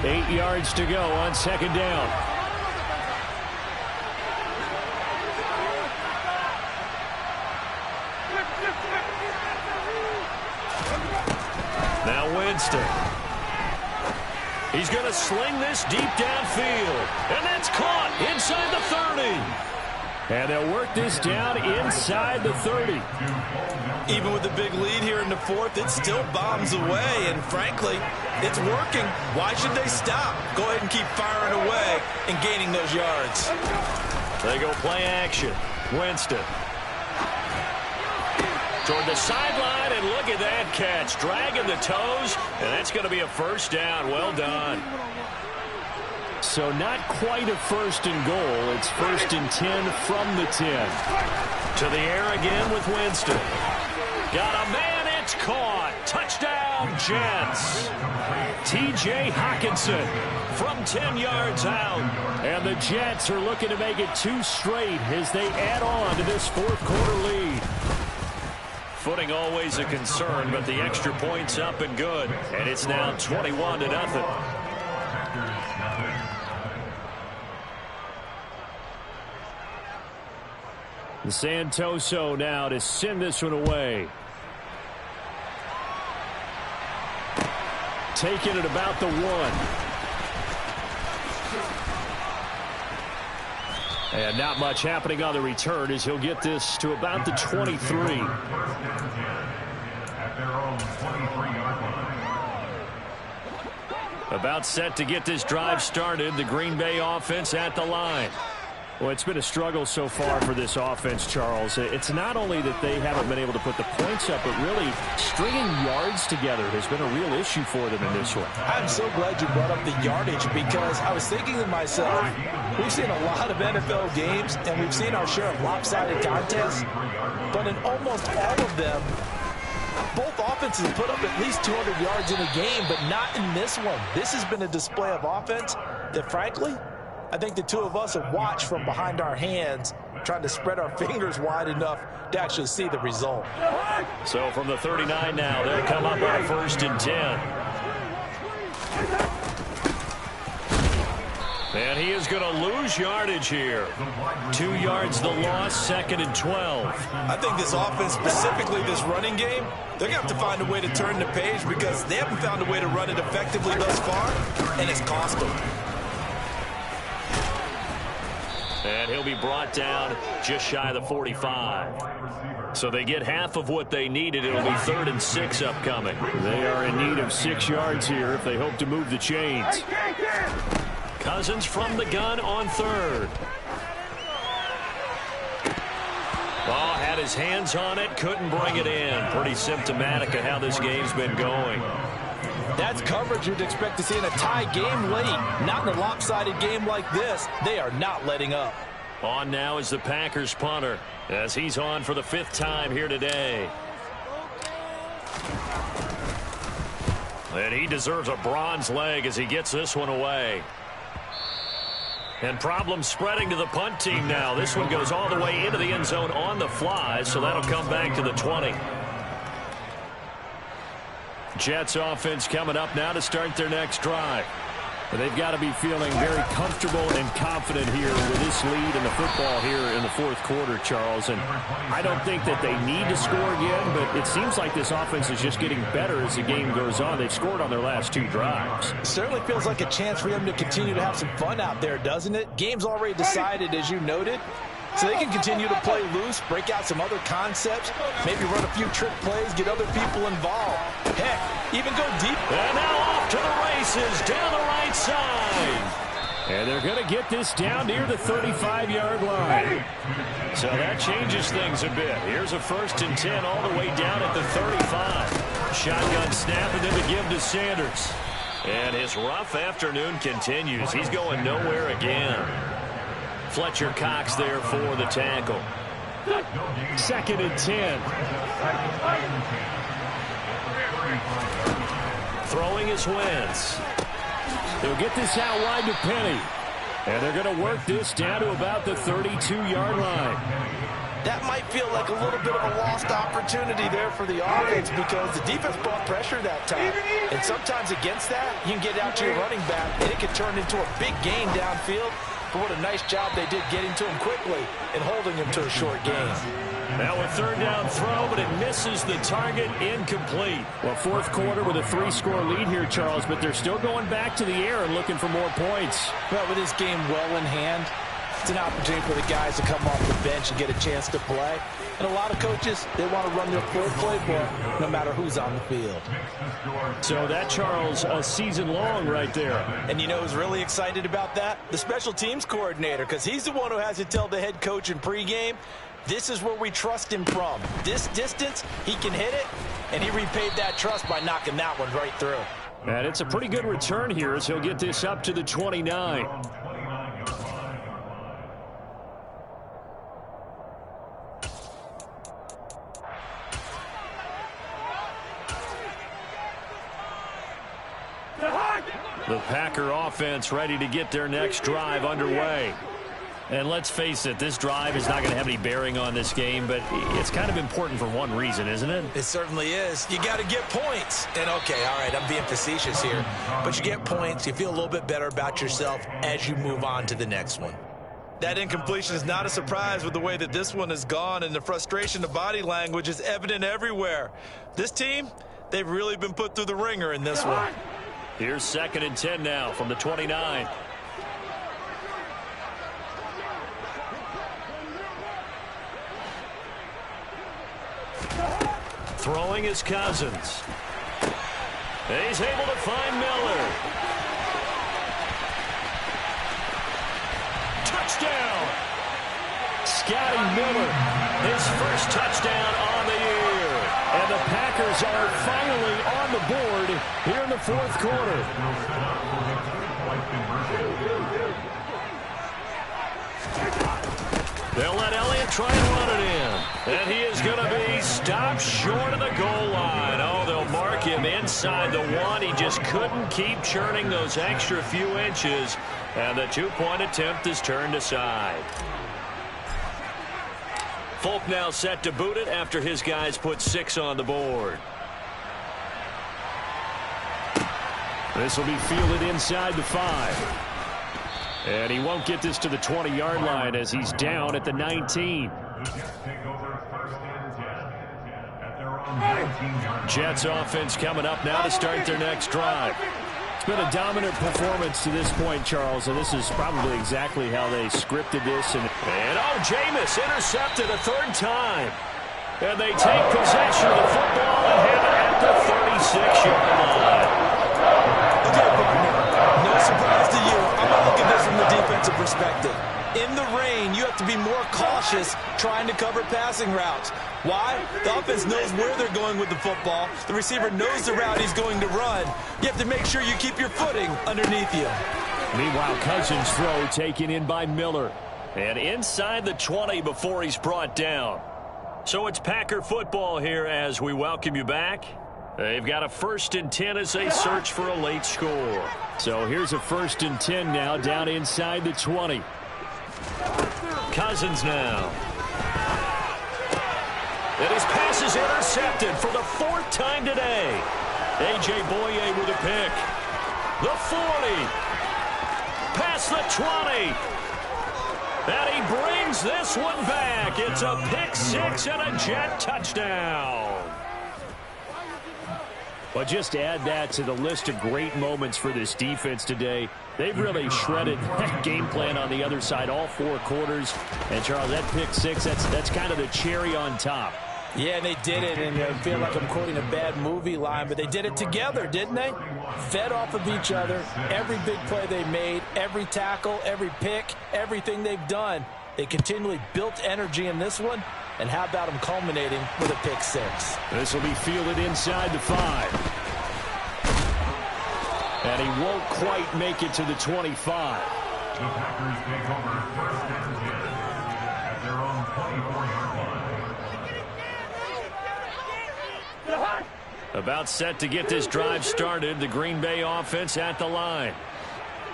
Speaker 3: Eight yards to go on 2nd down. Now Winston. He's going to sling this deep downfield. And that's caught inside the 30. And they'll work this down inside the 30.
Speaker 5: Even with the big lead here in the 4th, it still bombs away. And frankly, it's working. Why should they stop? Go ahead and keep firing away and gaining those yards.
Speaker 3: They go play action. Winston. Toward the sideline, and look at that catch. Dragging the toes, and that's going to be a 1st down. Well done. So not quite a 1st and goal. It's 1st and 10 from the 10. To the air again with Winston. Got a man, it's caught. Touchdown, Jets. T.J. Hockenson from 10 yards out. And the Jets are looking to make it 2 straight as they add on to this 4th quarter lead. Footing always a concern, but the extra point's up and good. And it's now 21-0. Santoso now to send this one away. Taking it about the 1. And not much happening on the return as he'll get this to about the 23.
Speaker 7: At their own 23-yard line.
Speaker 3: About set to get this drive started. The Green Bay offense at the line. Well, it's been a struggle so far for this offense, Charles. It's not only that they haven't been able to put the points up, but really stringing yards together has been a real issue for them in this one.
Speaker 5: I'm so glad you brought up the yardage because I was thinking to myself, we've seen a lot of NFL games and we've seen our share of lopsided contests, but in almost all of them, both offenses put up at least 200 yards in a game, but not in this one. This has been a display of offense that, frankly, I think the two of us have watched from behind our hands, trying to spread our fingers wide enough to actually see the result.
Speaker 3: So from the 39 now, they'll come up on a 1st and 10. And he is going to lose yardage here. 2 yards the loss, 2nd and 12.
Speaker 4: I think this offense, specifically this running game, they're going to have to find a way to turn the page because they haven't found a way to run it effectively thus far, and it's cost them.
Speaker 3: And he'll be brought down just shy of the 45. So they get half of what they needed. It'll be 3rd and 6 upcoming. They are in need of 6 yards here if they hope to move the chains. Cousins from the gun on 3rd. Ball had his hands on it, couldn't bring it in. Pretty symptomatic of how this game's been going.
Speaker 5: That's coverage you'd expect to see in a tie game late. Not in a lopsided game like this. They are not letting up.
Speaker 3: On now is the Packers punter as he's on for the 5th time here today. And he deserves a bronze leg as he gets this one away. And problems spreading to the punt team now. This one goes all the way into the end zone on the fly, so that'll come back to the 20. Jets offense coming up now to start their next drive. They've got to be feeling very comfortable and confident here with this lead in the football here in the 4th quarter, Charles. And I don't think that they need to score again, but it seems like this offense is just getting better as the game goes on. They've scored on their last 2 drives.
Speaker 5: It certainly feels like a chance for them to continue to have some fun out there, doesn't it? Game's already decided, as you noted. So they can continue to play loose, break out some other concepts, maybe run a few trick plays, get other people involved. Heck, even go deep.
Speaker 3: And now off to the races down the right side. And they're going to get this down near the 35-yard line. So that changes things a bit. Here's a 1st and 10 all the way down at the 35. Shotgun snap and then to give to Sanders. And his rough afternoon continues. He's going nowhere again. Fletcher Cox there for the tackle. 2nd and 10. Throwing is Wentz. They'll get this out wide to Penny. And they're going to work this down to about the 32-yard line.
Speaker 5: That might feel like a little bit of a lost opportunity there for the offense because the defense brought pressure that time. And sometimes against that, you can get out to your running back, and it can turn into a big gain downfield. But what a nice job they did getting to him quickly and holding him to a short gain.
Speaker 3: Now a 3rd down throw, but it misses the target, incomplete. Well, 4th quarter with a 3-score lead here, Charles, but they're still going back to the air and looking for more points.
Speaker 5: Well, with this game well in hand, it's an opportunity for the guys to come off the bench and get a chance to play. And a lot of coaches, they want to run their full playbook no matter who's on the field.
Speaker 3: So that, Charles, a season long right there.
Speaker 5: And you know who's really excited about that? The special teams coordinator, because he's the one who has to tell the head coach in pregame, this is where we trust him from. This distance, he can hit it, and he repaid that trust by knocking that one right through.
Speaker 3: And it's a pretty good return here as he'll get this up to the 29. The Packer offense ready to get their next drive underway. And let's face it, this drive is not going to have any bearing on this game, but it's kind of important for one reason, isn't it?
Speaker 4: It certainly is. You got to get points. And, okay, all right, I'm being facetious here. But you get points, you feel a little bit better about yourself as you move on to the next one. That incompletion is not a surprise with the way that this one has gone, and the frustration, the body language is evident everywhere. This team, they've really been put through the ringer in this one.
Speaker 3: Here's 2nd and 10 now from the 29. Throwing is Cousins. He's able to find Miller. Touchdown! Scotty Miller, his first touchdown on the year. And the Packers are finally on the board here in the 4th quarter. They'll let Elliott try and run it in. And he is going to be stopped short of the goal line. Oh, they'll mark took him inside the 1. He just couldn't keep churning those extra few inches, and the 2-point attempt is turned aside. Folk now set to boot it after his guys put 6 on the board.
Speaker 8: This will be fielded inside the 5. And he won't get this to the 20-yard line as he's down at the 19.
Speaker 3: Jets offense coming up now to start their next drive.
Speaker 8: It's been a dominant performance to this point, Charles, and this is probably exactly how they scripted this. And
Speaker 3: Jameis intercepted a 3rd time. And they take possession of the football and have it at the 36-yard line.
Speaker 4: Okay, partner, no surprise to you. I'm going to look at this from the defensive perspective. In the rain, you have to be more cautious trying to cover passing routes. Why? The offense knows where they're going with the football. The receiver knows the route he's going to run. You have to make sure you keep your footing underneath you.
Speaker 8: Meanwhile, Cousins' throw taken in by Miller.
Speaker 3: And inside the 20 before he's brought down. So it's Packer football here as we welcome you back. They've got a 1st and 10 as they search for a late score.
Speaker 8: So here's a 1st and 10 now down inside the 20.
Speaker 3: Cousins now. And his pass is intercepted for the 4th time today. A.J. Boye with a pick. The 40. Past the 20. And he brings this one back. It's a pick 6 and a Jet touchdown.
Speaker 8: But just add that to the list of great moments for this defense today. They've really shredded that game plan on the other side all 4 quarters. And, Charles, that pick 6, that's kind of the cherry on top.
Speaker 4: Yeah, they did it, and I feel like I'm quoting a bad movie line, but they did it together, didn't they? Fed off of each other, every big play they made, every tackle, every pick, everything they've done. They continually built energy in this one, and how about them culminating with a pick 6?
Speaker 8: This will be fielded inside the 5. And he won't quite make it to the 25.
Speaker 7: The Packers take over 1st and 10 at their own 24-yard line.
Speaker 3: About set to get this drive started. The Green Bay offense at the line.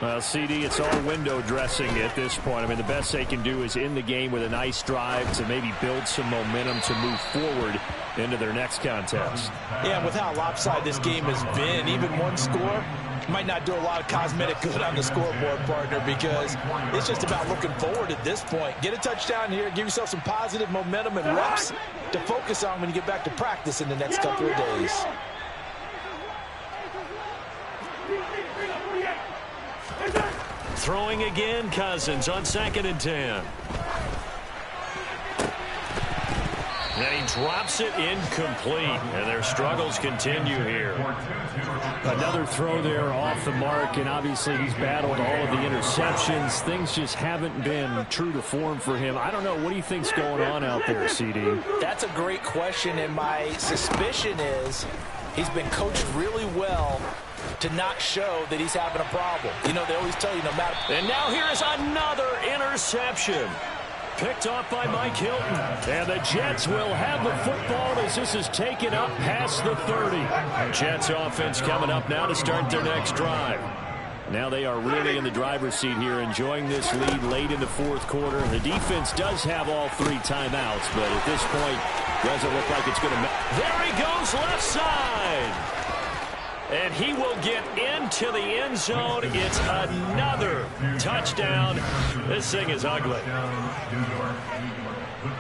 Speaker 8: Well, CD, it's all window dressing at this point. I mean, the best they can do is end the game with a nice drive to maybe build some momentum to move forward into their next contest.
Speaker 4: Yeah, with how lopsided this game has been, even one score might not do a lot of cosmetic good on the scoreboard, partner, because it's just about looking forward at this point. Get a touchdown here, give yourself some positive momentum and reps to focus on when you get back to practice in the next couple of days.
Speaker 3: Throwing again, Cousins on 2nd and 10. And he drops it incomplete, and their struggles continue here.
Speaker 8: Another throw there off the mark, and obviously he's battled all of the interceptions. Things just haven't been true to form for him. I don't know. What do you think's going on out there, CD?
Speaker 4: That's a great question, and my suspicion is he's been coached really well to not show that he's having a problem. You know, they always tell you no matter.
Speaker 3: And now here is another interception. Picked off by Mike Hilton.
Speaker 8: And the Jets will have the football as this is taken up past the 30.
Speaker 3: Jets offense coming up now to start their next drive.
Speaker 8: Now they are really in the driver's seat here, enjoying this lead late in the 4th quarter. The defense does have all 3 timeouts, but at this point, doesn't look like it's going to matter.
Speaker 3: There he goes left side. And he will get into the end zone. It's another touchdown. This thing is ugly.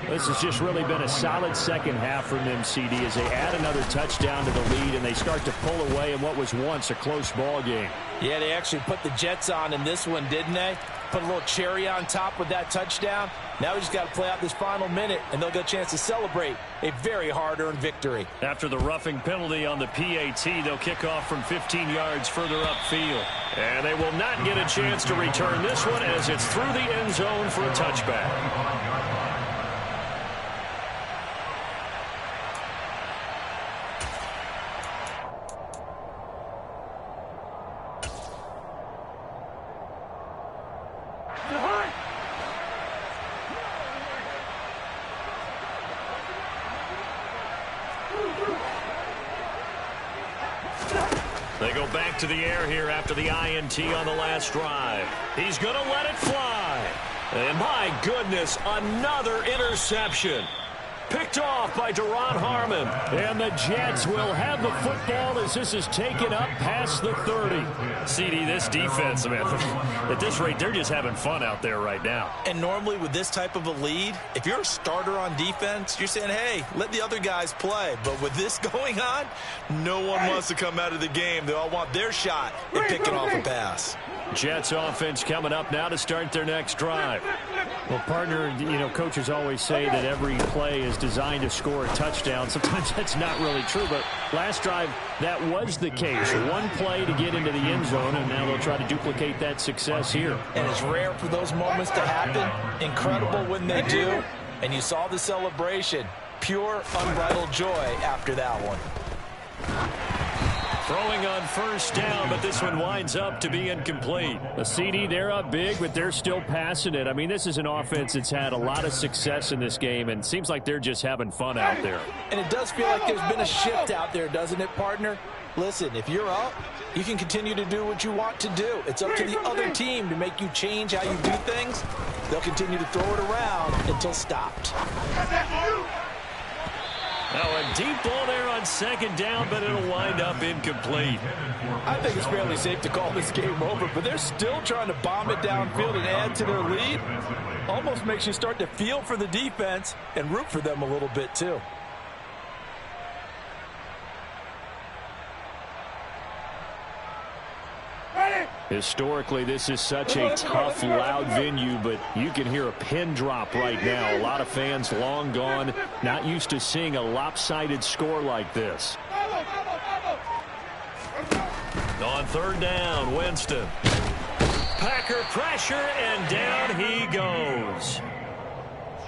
Speaker 8: This has just really been a solid second half from them, CD, as they add another touchdown to the lead and they start to pull away in what was once a close ball game.
Speaker 4: Yeah, they actually put the Jets on in this one, didn't they? Put a little cherry on top with that touchdown. Now we just got to play out this final minute, and they'll get a chance to celebrate a very hard-earned victory.
Speaker 3: After the roughing penalty on the PAT, they'll kick off from 15 yards further upfield. And they will not get a chance to return this one as it's through the end zone for a touchback. They go back to the air here after the INT on the last drive. He's going to let it fly. And my goodness, another interception. Picked off by Duron Harmon.
Speaker 8: And the Jets will have the football as this is taken up past the 30.
Speaker 3: CD, this defense, man, at this rate, they're just having fun out there right now.
Speaker 5: And normally with this type of a lead, if you're a starter on defense, you're saying, hey, let the other guys play. But with this going on, no one wants to come out of the game. They all want their shot at picking off a pass.
Speaker 8: Jets offense coming up now to start their next drive. Well, partner, coaches always say that every play is designed to score a touchdown. Sometimes that's not really true, but last drive, that was the case. One play to get into the end zone, and now they'll try to duplicate that success here.
Speaker 5: And it's rare for those moments to happen. Incredible when they do. And you saw the celebration. Pure, unbridled joy after that one.
Speaker 8: Throwing on first down, but this one winds up to be incomplete. A CD, they're up big, but they're still passing it. I mean, this is an offense that's had a lot of success in this game, and seems like they're just having fun out there.
Speaker 5: And it does feel like there's been a shift out there, doesn't it, partner? Listen, if you're up, you can continue to do what you want to do. It's up to the other team to make you change how you do things. They'll continue to throw it around until stopped.
Speaker 8: Now a deep ball there on second down, but it'll wind up incomplete.
Speaker 5: I think it's fairly safe to call this game over, but they're still trying to bomb it downfield and add to their lead. Almost makes you start to feel for the defense and root for them a little bit too.
Speaker 8: Historically, this is such a tough, loud venue, but you can hear a pin drop right now. A lot of fans long gone, not used to seeing a lopsided score like this.
Speaker 3: On third down, Winston. Packer pressure, and down he goes.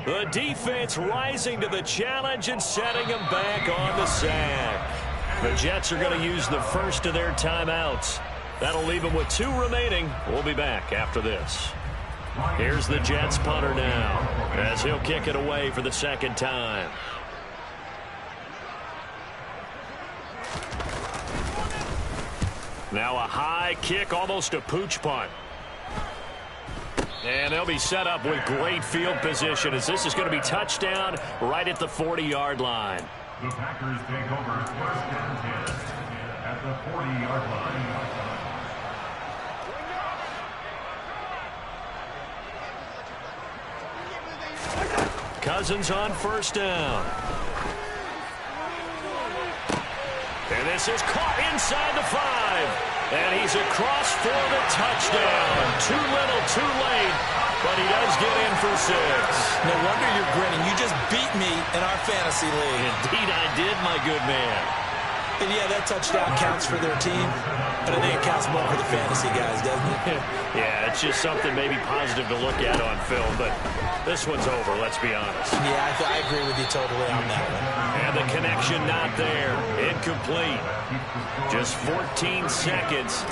Speaker 3: The defense rising to the challenge and setting him back on the sack. The Jets are going to use the first of their timeouts. That'll leave him with 2 remaining. We'll be back after this. Here's the Jets punter now, as he'll kick it away for the second time. Now a high kick, almost a pooch punt. And they'll be set up with great field position, as this is going to be touchdown right at the 40-yard line.
Speaker 7: The Packers take over first and 10 at the 40-yard line.
Speaker 3: Cousins on first down. And this is caught inside the 5. And he's across for the touchdown. Too little, too late. But he does get in for 6.
Speaker 5: No wonder you're grinning. You just beat me in our fantasy league.
Speaker 3: Indeed I did, my good man.
Speaker 5: And yeah, that touchdown counts for their team, but I think it counts more for the fantasy guys, doesn't it?
Speaker 3: Yeah, it's just something maybe positive to look at on film, but this one's over, let's be honest.
Speaker 5: Yeah, I agree with you totally on that one.
Speaker 3: And the connection not there. Incomplete. Just 14 seconds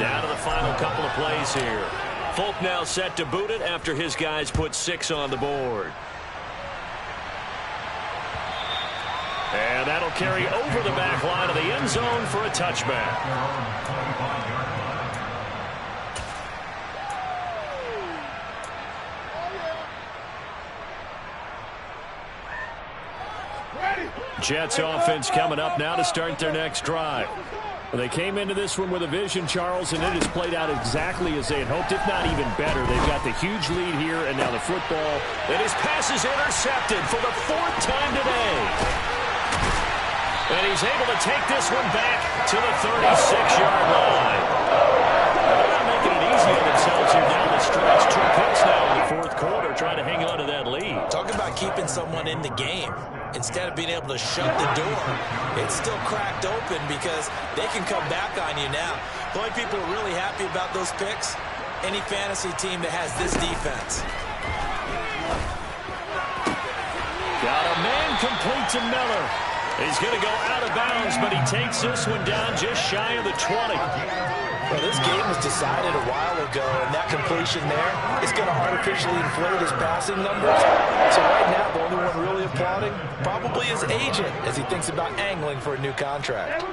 Speaker 3: down to the final couple of plays here. Folk now set to boot it after his guys put 6 on the board. And that'll carry over the back line of the end zone for a touchback. Jets offense coming up now to start their next drive. They came into this one with a vision, Charles, and it has played out exactly as they had hoped, if not even better. They've got the huge lead here, and now the football. And his pass is intercepted for the 4th time today. And he's able to take this one back to the 36-yard line. They're not making it easy on themselves here down the stretch. 2 picks now in the 4th quarter, trying to hang on to that lead.
Speaker 5: Talk about keeping someone in the game. Instead of being able to shut the door, it's still cracked open because they can come back on you now. The only people who are really happy about those picks, any fantasy team that has this defense.
Speaker 3: Got a man complete to Miller. He's going to go out of bounds, but he takes this one down just shy of the 20.
Speaker 5: Well, this game was decided a while ago, and that completion there is going to artificially inflate his passing numbers. So right now, the only one really applauding probably his agent as he thinks about angling for a new contract.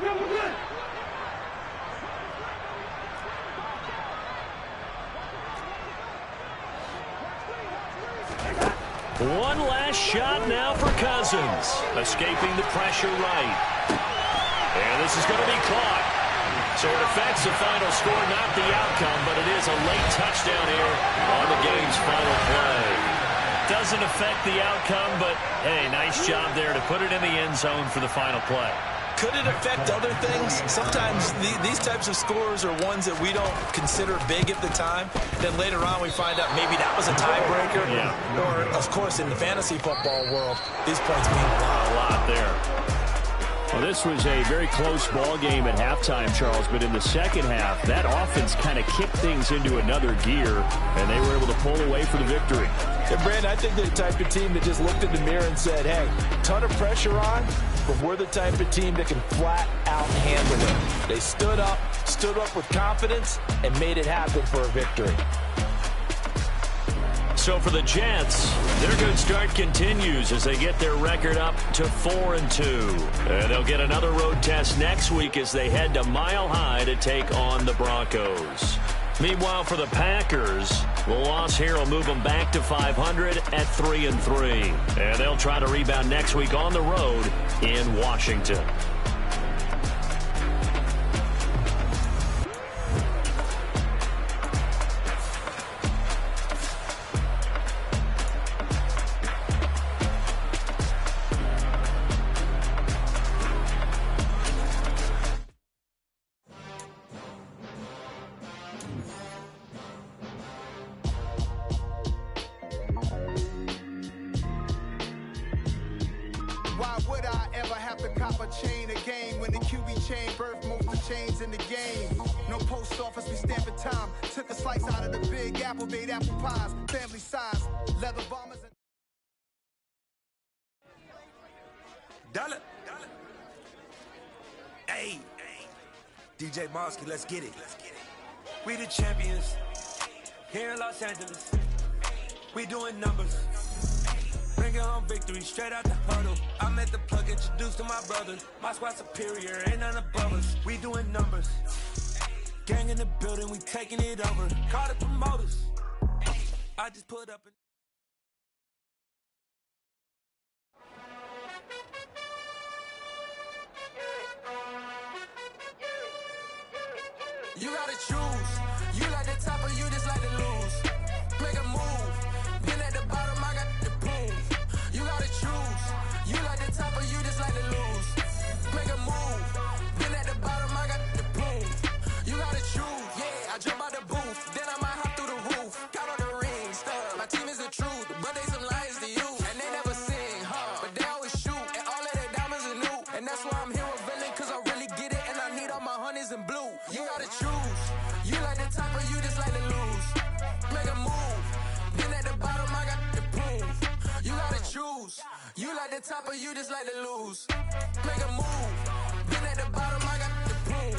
Speaker 3: One last shot now for Cousins. Escaping the pressure right. And this is going to be caught. So it affects the final score, not the outcome, but it is a late touchdown here on the game's final play. Doesn't affect the outcome, but, hey, nice job there to put it in the end zone for the final play.
Speaker 5: Could it affect other things? Sometimes these types of scores are ones that we don't consider big at the time. Then later on we find out maybe that was a tiebreaker.
Speaker 3: Yeah.
Speaker 5: Or, of course, in the fantasy football world, these points mean
Speaker 3: A lot there. Well, this was a very close ball game at halftime, Charles, but in the second half, that offense kind of kicked things into another gear, and they were able to pull away for the victory.
Speaker 5: And, Brandon, I think they're the type of team that just looked in the mirror and said, hey, ton of pressure on, but we're the type of team that can flat out handle it. They stood up with confidence, and made it happen for a victory.
Speaker 3: So for the Jets, their good start continues as they get their record up to 4-2. And they'll get another road test next week as they head to Mile High to take on the Broncos. Meanwhile, for the Packers, the loss here will move them back to 500 at 3-3. And they'll try to rebound next week on the road in Washington.
Speaker 9: Why would I ever have to cop a chain a game when the QB chain birthed most of the chains in the game? No post office, we stamping time. Took a slice out of the big apple, made apple pies, family size, leather bombers.
Speaker 10: Dollar. Hey, DJ Mosky, let's get it. We the champions here in Los Angeles. We doing numbers. Bringing home victory straight out the huddle. I'm at the plug, introduced to my brother. My squad superior, ain't none above us. We doing numbers. Gang in the building, we taking it over. Call the promoters. I just put up.
Speaker 9: You gotta choose. You like the top or you just like to lose. Make a move. Been at the bottom, I got the proof. You gotta choose. You like the top or you just like to lose. Make a move. Been at the bottom, I got the proof. You gotta choose. Yeah, I jump out the booth. Then I might hop through the roof. Got on the ring, stuff. My team is the truth, but they some liars to you. And they never sing, but they always shoot. And all of their diamonds are new. And that's why I'm here with villain, cause I really get it. And I need all my honeys in blue. You gotta choose. You like the top or you just like to lose. Make a move. Been at the bottom, I got the proof. You gotta choose. You like the top or you just like to lose. Make a move. Been at the bottom, I got the proof.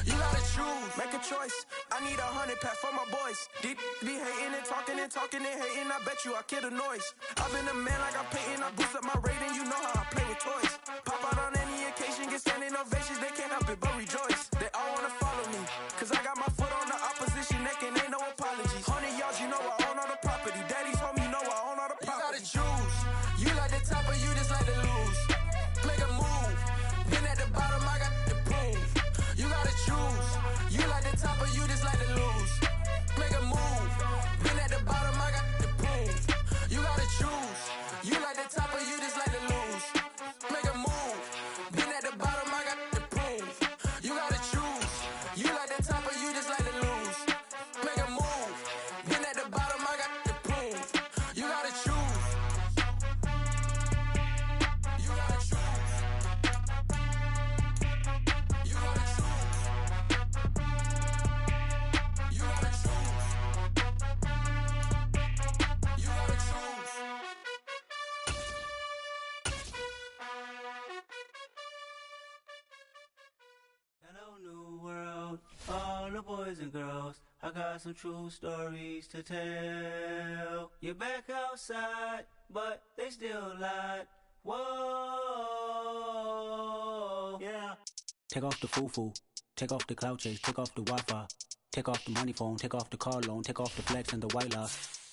Speaker 9: You gotta choose. Make a choice. I need 100 pack for my boys. Deep be hating and talking and hating. I bet you I kill the noise. I've been a man like I'm Peyton. I boost up my rating. You know how I play with toys. Pop out on any occasion, get standing ovations. They can't help it but rejoice. They all wanna follow me, cause I got my foot on the opposition neck and ain't no apologies. 100 yards, you know I own all the property. Daddy's home, you know I own all the property. You gotta choose. You like the top or you just like to lose. Make a move. Been at the bottom, I got the proof. You gotta choose. You like the top or you just like to lose. Make a move. Been at the bottom, I got the proof. You gotta choose. You like the top or you just like to lose. Make a move. Been at the bottom, I got the proof. You gotta choose. You like the top or you just like to lose. Make a move. Been at the bottom, I got the proof. You gotta choose. You gotta choose. You gotta choose. You gotta choose. You gotta choose.
Speaker 11: Hello, new world, all the boys and girls. I got some true stories to tell. You're back outside, but they still lied. Whoa, yeah.
Speaker 12: Take off the foo-foo, take off the cloud chase, take off the Wi-Fi, take off the money phone, take off the car loan, take off the flex and the white lie.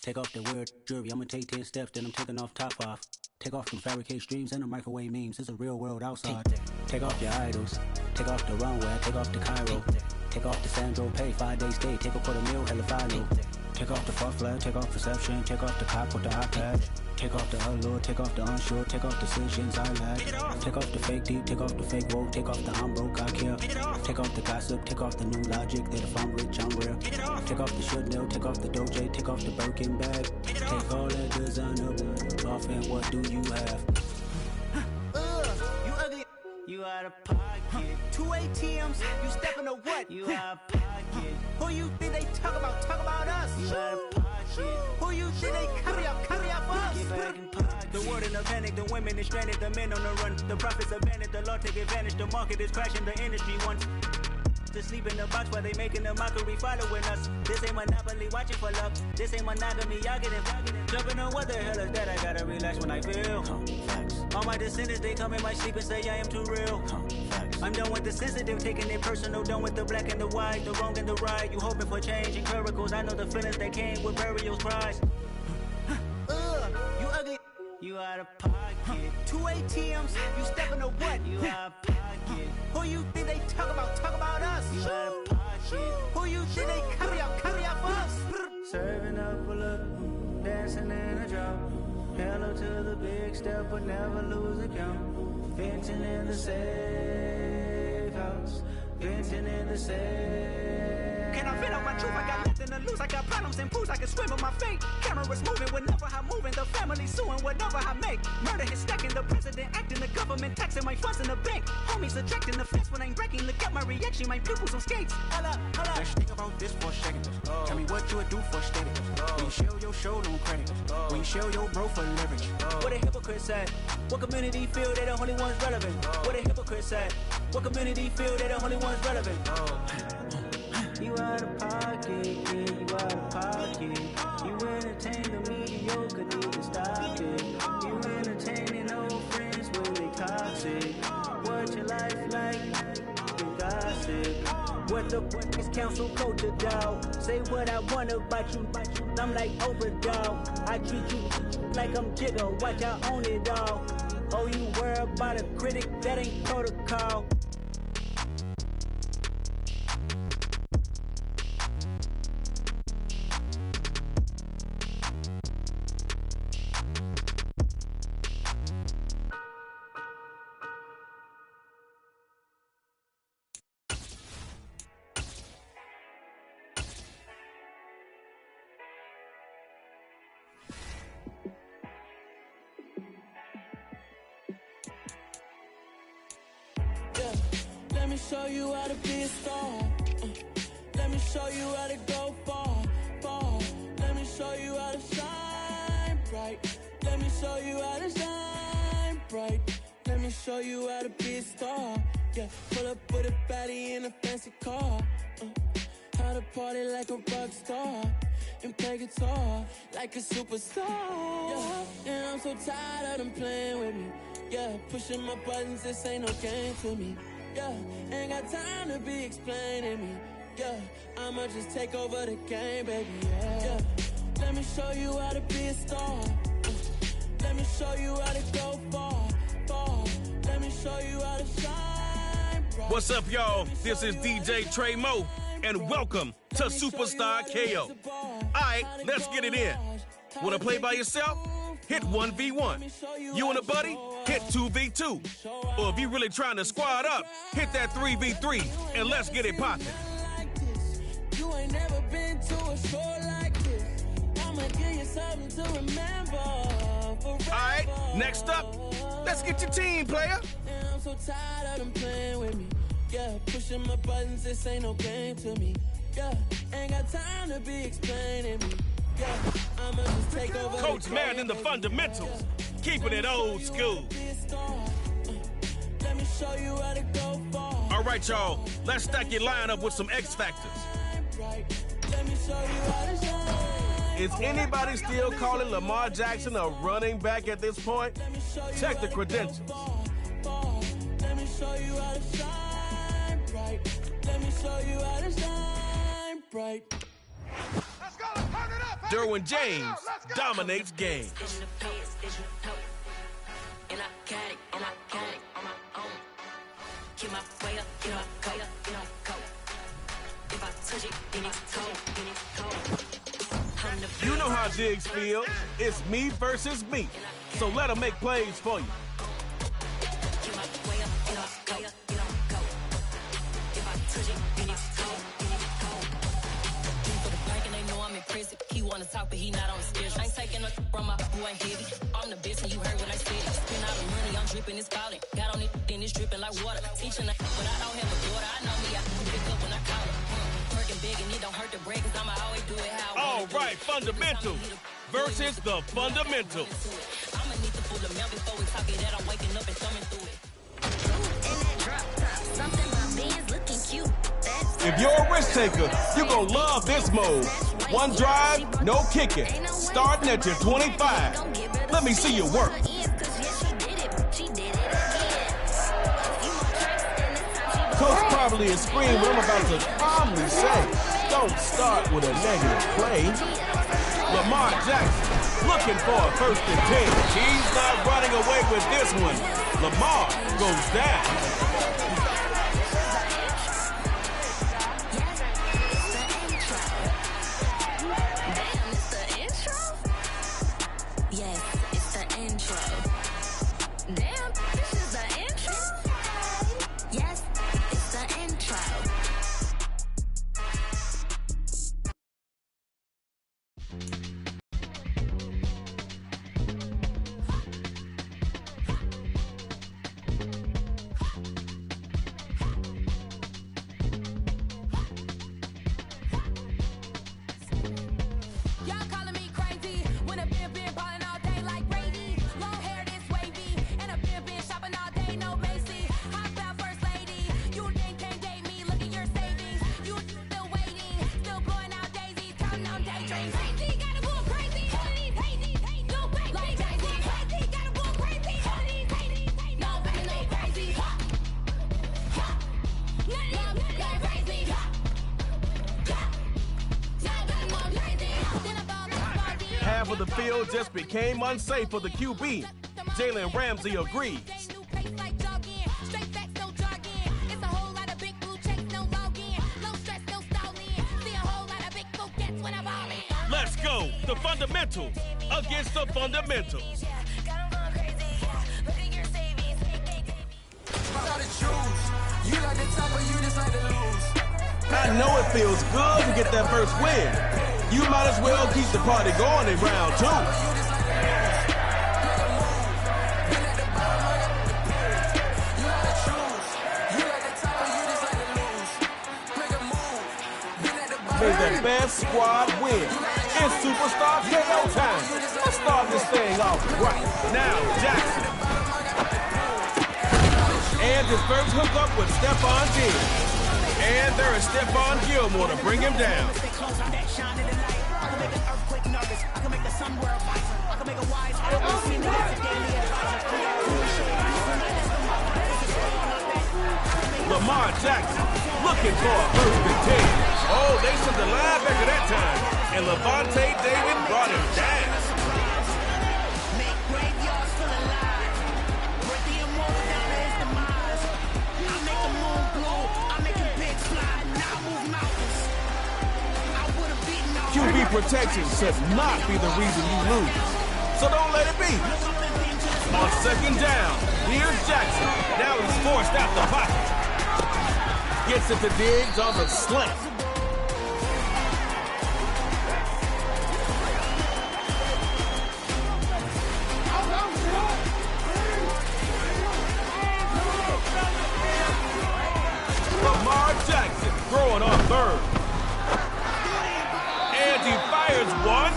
Speaker 12: Take off the weird jewelry. I'ma take 10 steps, then I'm taking off top off. Take off them fabricate streams and the microwave memes. It's a real world outside. Take off your idols. Take off the runway. Take off the Cairo. Take off the Sandro Pay. 5-day stay. Take a quarter meal. Hella final. Take off the fuck flag. Take off perception. Take off the cop with the iPad. Take off the allure. Take off the unsure. Take off decisions I lack. Take off the fake deep. Take off the fake woke. Take off the I'm broke. I care. Take off the gossip. Take off the new logic that if I'm rich I'm real. Take off the should know. Take off the doje. Take off the Birkin bag. Take all that designer off and what do you have?
Speaker 11: You ugly. You out of pocket. 2 ATMs. You stepping to what? You out of pocket. Who you think they talk about? Talk about us. You out of pocket. Who you think they carry up for us? Get back in pocket. The world in a panic. The women is stranded. The men on the run. The profits abandoned. The law take advantage. The market is crashing. The industry wants to sleep in the box while they making a mockery following us. This ain't Monopoly watching for love. This ain't monogamy, y'all get it. Jumping on what the hell is that? I gotta relax when I feel. All my descendants, they come in my sleep and say I am too real. I'm done with the sensitive, taking it personal. Done with the black and the white, the wrong and the right. You hoping for change and miracles. I know the feelings that came with burial cries. You ugly. You out of pocket. 2 ATMs. You stepping to what? You out of pocket. Who you think they talk about? Talk about us. You out of pocket. Who you think they carry up for us? Serving up a look, dancing in a drop. Hello to the big step, but never lose a count. Venting in the safe house. Venting in the safe. Can I vent out my truth? I got nothing to lose. I got problems and pools. I can swim with my fate. Cameras moving whenever I'm moving. The family suing whatever I make. Murder is stacking. The president acting. The government taxing my funds in the bank. Homies subtracting the fence when I'm breaking. Look at my reaction. My pupils on skates. Holla.
Speaker 13: Let's think about this for a second. Tell me what you would do for status. When you show your show, no credit. When you show your bro for leverage.
Speaker 11: What a hypocrite said. What community feel they the only ones relevant? What a hypocrite said. What community feel they the only ones relevant? You out of pocket, yeah, you out of pocket. You entertain the mediocre, need to stop it. You entertaining old friends when they toxic. What your life like? You gossip. What the fuck is council culture, dog? Say what I want about you. I'm like overdog. I treat you like I'm Jigga. Watch I own it all. Oh, you worry about a critic? That ain't protocol.
Speaker 14: Let me show you how to be a star. Let me show you how to go far, far. Let me show you how to shine bright. Let me show you how to shine bright. Let me show you how to be a star. Yeah, pull up with a baddie in a fancy car. How to party like a rock star and play guitar like a superstar. Yeah, and I'm so tired of them playing with me. Yeah, pushing my buttons, this ain't no game to me. Yeah, ain't got time to be explaining me. Yeah, I'ma just take over the game, baby. Yeah, let me show you how to be a star. Let me show you how to go far, far. Let me show you how to shine bright.
Speaker 15: What's up, y'all? This is DJ Trey Mo, and welcome to Superstar KO. All right, let's get it in. Want to play by yourself? Hit 1v1. You and a buddy? Hit 2v2. Or if you really trying to squad up, hit that 3v3, and let's get it poppin'.
Speaker 14: You ain't never been to a show like this. I'ma give you something to remember. All
Speaker 15: right, next up, let's get your team, player.
Speaker 14: And I'm so tired of them playing with me. Yeah, pushing my buttons, this ain't no game to me. Yeah, ain't got time to be explaining me. Yeah, I'ma just take over.
Speaker 15: Coach Madden in the fundamentals, keeping it old school.
Speaker 14: Let me show you how to go far.
Speaker 15: All right, y'all, let's stack your lineup with some X factors.
Speaker 14: Let me show you how to shine.
Speaker 15: Is anybody still calling Lamar Jackson a running back at this point? Check the credentials.
Speaker 14: Let me show you how to shine bright. Let me show you how to shine bright.
Speaker 15: Derwin James dominates game. You know how Diggs feels. It's me versus me. So let him make plays for you.
Speaker 16: He wanna talk, but he not on the schedule. I ain't taking no from my boy heavy. I'm the best, and you heard what I said. Spend all the money, I'm dripping, it's falling. Got on it, then it's dripping like water. Teaching but I don't have a daughter. I know me, I can pick up when I call her. Working big, and it don't hurt to break, cause I'ma always do it how I
Speaker 15: All right, fundamentals versus the fundamentals.
Speaker 16: I'ma need to pull the mail before we talk it that I'm waking up and thumbing through it. In that drop top, something about Benz looking cute.
Speaker 15: If you're a risk taker, you're gonna love this mode. One drive, no kicking. Starting at your 25. Let me see you work. Coach probably is screaming what I'm about to calmly say. Don't start with a negative play. Lamar Jackson looking for a 1st and 10. He's not running away with this one. Lamar goes down. Half of the field just became unsafe for the QB. Jalen Ramsey agrees. Let's go. The fundamentals against the fundamentals. I know it feels good to get that first win. You might as well keep the party going in round 2. May the best squad win. It's Superstar KO time. Let's start this thing off right. Now, Jackson. And his first hookup with Stephon Diggs. And there is Stephon Gilmore to bring him down. Lamar Jackson looking for a 1st and 10. Oh, they sent the linebacker that time. And Levante David brought him down. QB protection should not be the reason you lose. So don't let it be. On 2nd down, here's Jackson. Now he's forced out the pocket. Gets it to Diggs on the slant. Lamar Jackson throwing on 3rd. And he fires one.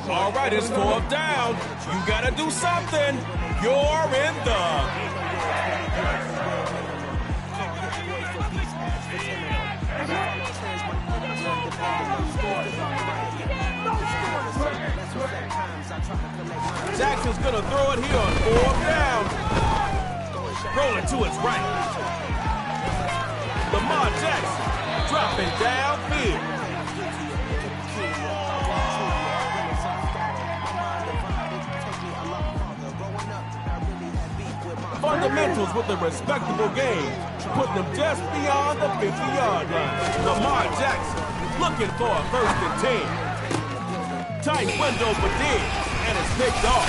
Speaker 15: All right, it's 4th down. You got to do something. You're in the... Jackson's going to throw it here on 4th down. rolling to his right. Lamar Jackson dropping downfield. Fundamentals with a respectable game, putting them just beyond the 50-yard line. Lamar Jackson looking for a 1st and 10. Tight window for Diggs, and it's picked off.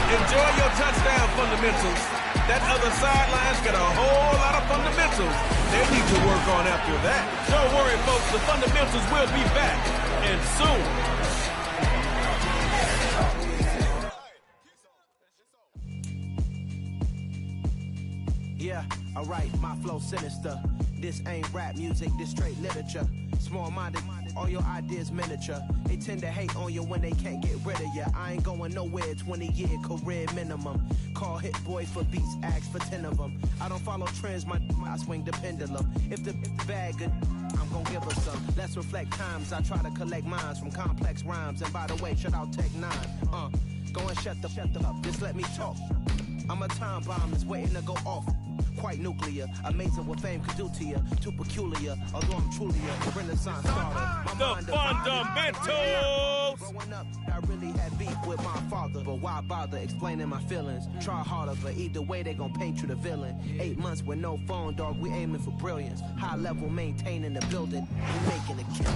Speaker 15: Enjoy your touchdown, fundamentals. That other sideline's got a whole lot of fundamentals they need to work on after that. Don't worry, folks, the fundamentals will be back, and soon.
Speaker 17: Yeah, alright, my flow sinister. This ain't rap music, this straight literature. Small-minded, all your ideas miniature. They tend to hate on you when they can't get rid of you. I ain't going nowhere, 20-year career minimum. Call Hit Boy for beats, ask for 10 of them. I don't follow trends, I swing the pendulum. If the bag good, I'm gonna give her some. Let's reflect times, I try to collect minds from complex rhymes. And by the way, shout out Tech 9. Go and shut the up, just let me talk. I'm a time bomb that's waiting to go off. Quite nuclear, amazing what fame could do to you. Too peculiar, although I'm truly a Renaissance starter.
Speaker 15: The fundamentals!
Speaker 17: Growing up, I really had beef with my father, but why bother explaining my feelings? Try harder, but either way they gon' paint you the villain. 8 months with no phone, dog, we aiming for brilliance. High level maintaining the building, we making a kill.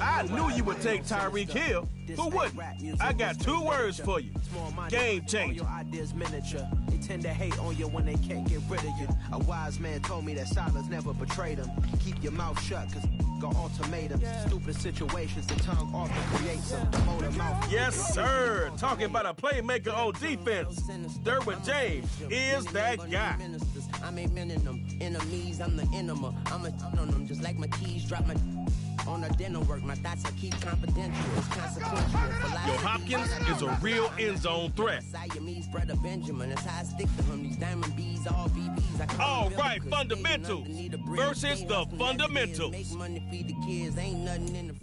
Speaker 15: I knew you would take Tyreek Hill. Who wouldn't? I got 2 words for you. Game changer.
Speaker 17: Your ideas miniature. They tend to hate on you when they can't get rid of you. A wise man told me that silence never betrayed him. Keep your mouth shut, cause got ultimatums. Stupid situations, the tongue often creates them.
Speaker 15: Yes, sir. Talking about a playmaker on defense. Derwin James is that guy.
Speaker 18: I'm aiming them enemies, I'm the enema. I'm a on them just like my keys drop my on the dinner work. My thoughts I keep confidential. It's consequential.
Speaker 15: Yo, Hopkins is a real end zone threat.
Speaker 18: Brother Benjamin, that's how I stick to him. These diamond bees, all BBs.
Speaker 15: All right, fundamentals versus the fundamentals.
Speaker 18: Make money, feed the kids, ain't nothing in the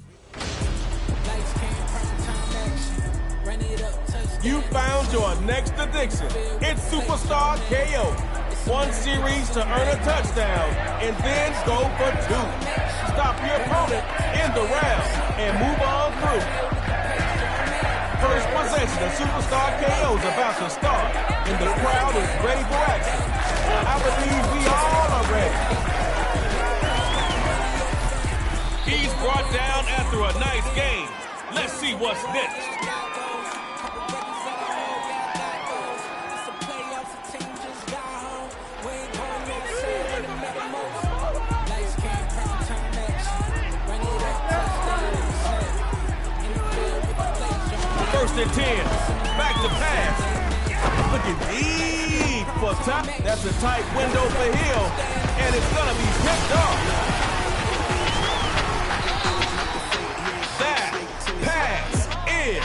Speaker 15: You found your next addiction. It's Superstar KO. 1 series to earn a touchdown and then go for 2. Stop your opponent in the round and move on through. First possession of Superstar KO is about to start, and the crowd is ready for action. I believe we all are ready. He's brought down after a nice game. Let's see what's next. First and 10, back to pass. Looking deep for top. That's a tight window for Hill, and it's gonna be picked off. That pass is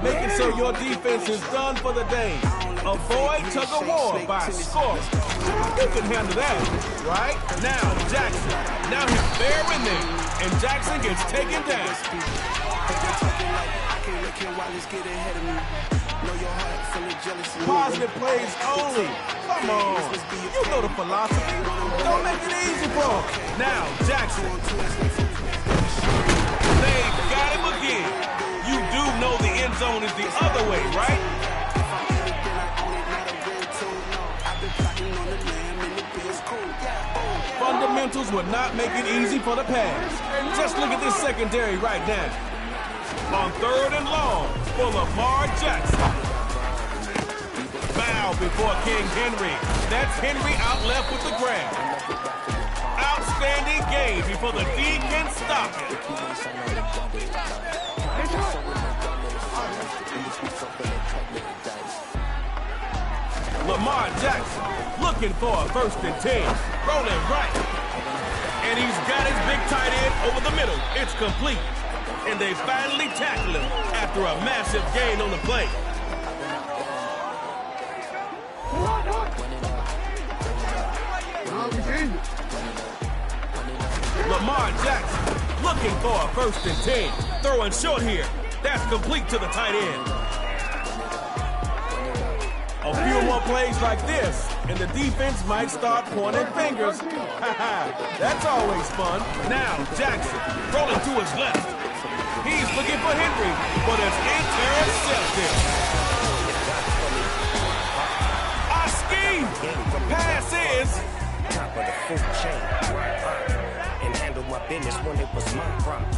Speaker 15: making sure your defense is done for the day. Avoid tug-of-war by scoring. You can handle that, right? Now, Jackson. Now he's bearing there, and Jackson gets taken down. Positive plays only. Come on. You know the philosophy. Don't make it easy for him. Now, Jackson. They've got him again. You do know the end zone is the other way, right? Fundamentals would not make it easy for the pass. Just look at this secondary right now. On 3rd and long for Lamar Jackson. Bow before King Henry. That's Henry out left with the grab. Outstanding game before the D can stop it. Lamar Jackson looking for a 1st and 10. Rolling right. And he's got his big tight end over the middle. It's complete. And they finally tackle him after a massive gain on the play. Lamar Jackson looking for a 1st and 10. Throwing short here. That's complete to the tight end. A few more plays like this, and the defense might start pointing fingers. That's always fun. Now Jackson rolling to his left. He's looking for Henry, but it's intercepted. The pass is
Speaker 19: top of the food chain, and handle my business when it was my problem.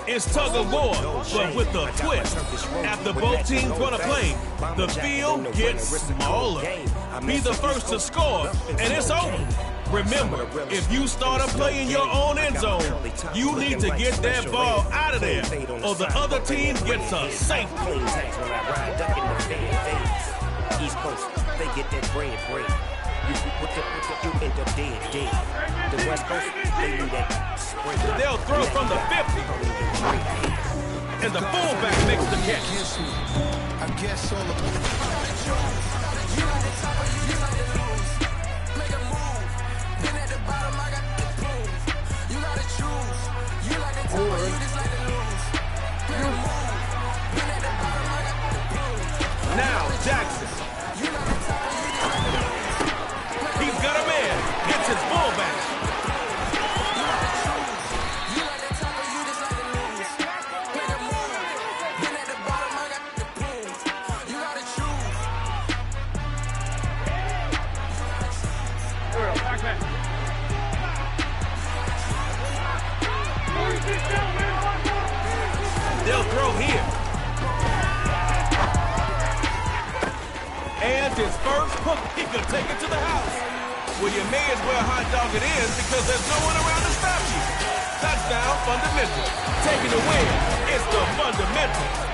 Speaker 15: It's tug of war, but with a twist. After both teams run a play, the field gets smaller. Be the first to score, and it's over. Remember, if you start a play in your own end zone, you need to get that ball out of there, or the other team gets a safety.
Speaker 19: East Coast, they get that bread. You end up dead. The West Coast, they do that spring.
Speaker 15: They'll throw from the 50. And the fullback makes the catch.
Speaker 9: I guess all of make a move. Then at the bottom, I got the boom. You gotta choose. You like the top, you just like to lose. Make a move. Then at the bottom, I got the boom.
Speaker 15: Now Jackson. He's got a man. It's his fullback. They'll throw here. And his first hook, he could take it to the house. Well, you may as well hot dog it in because there's no one around to stop you. Touchdown, fundamental. Taking the win. It's the fundamental.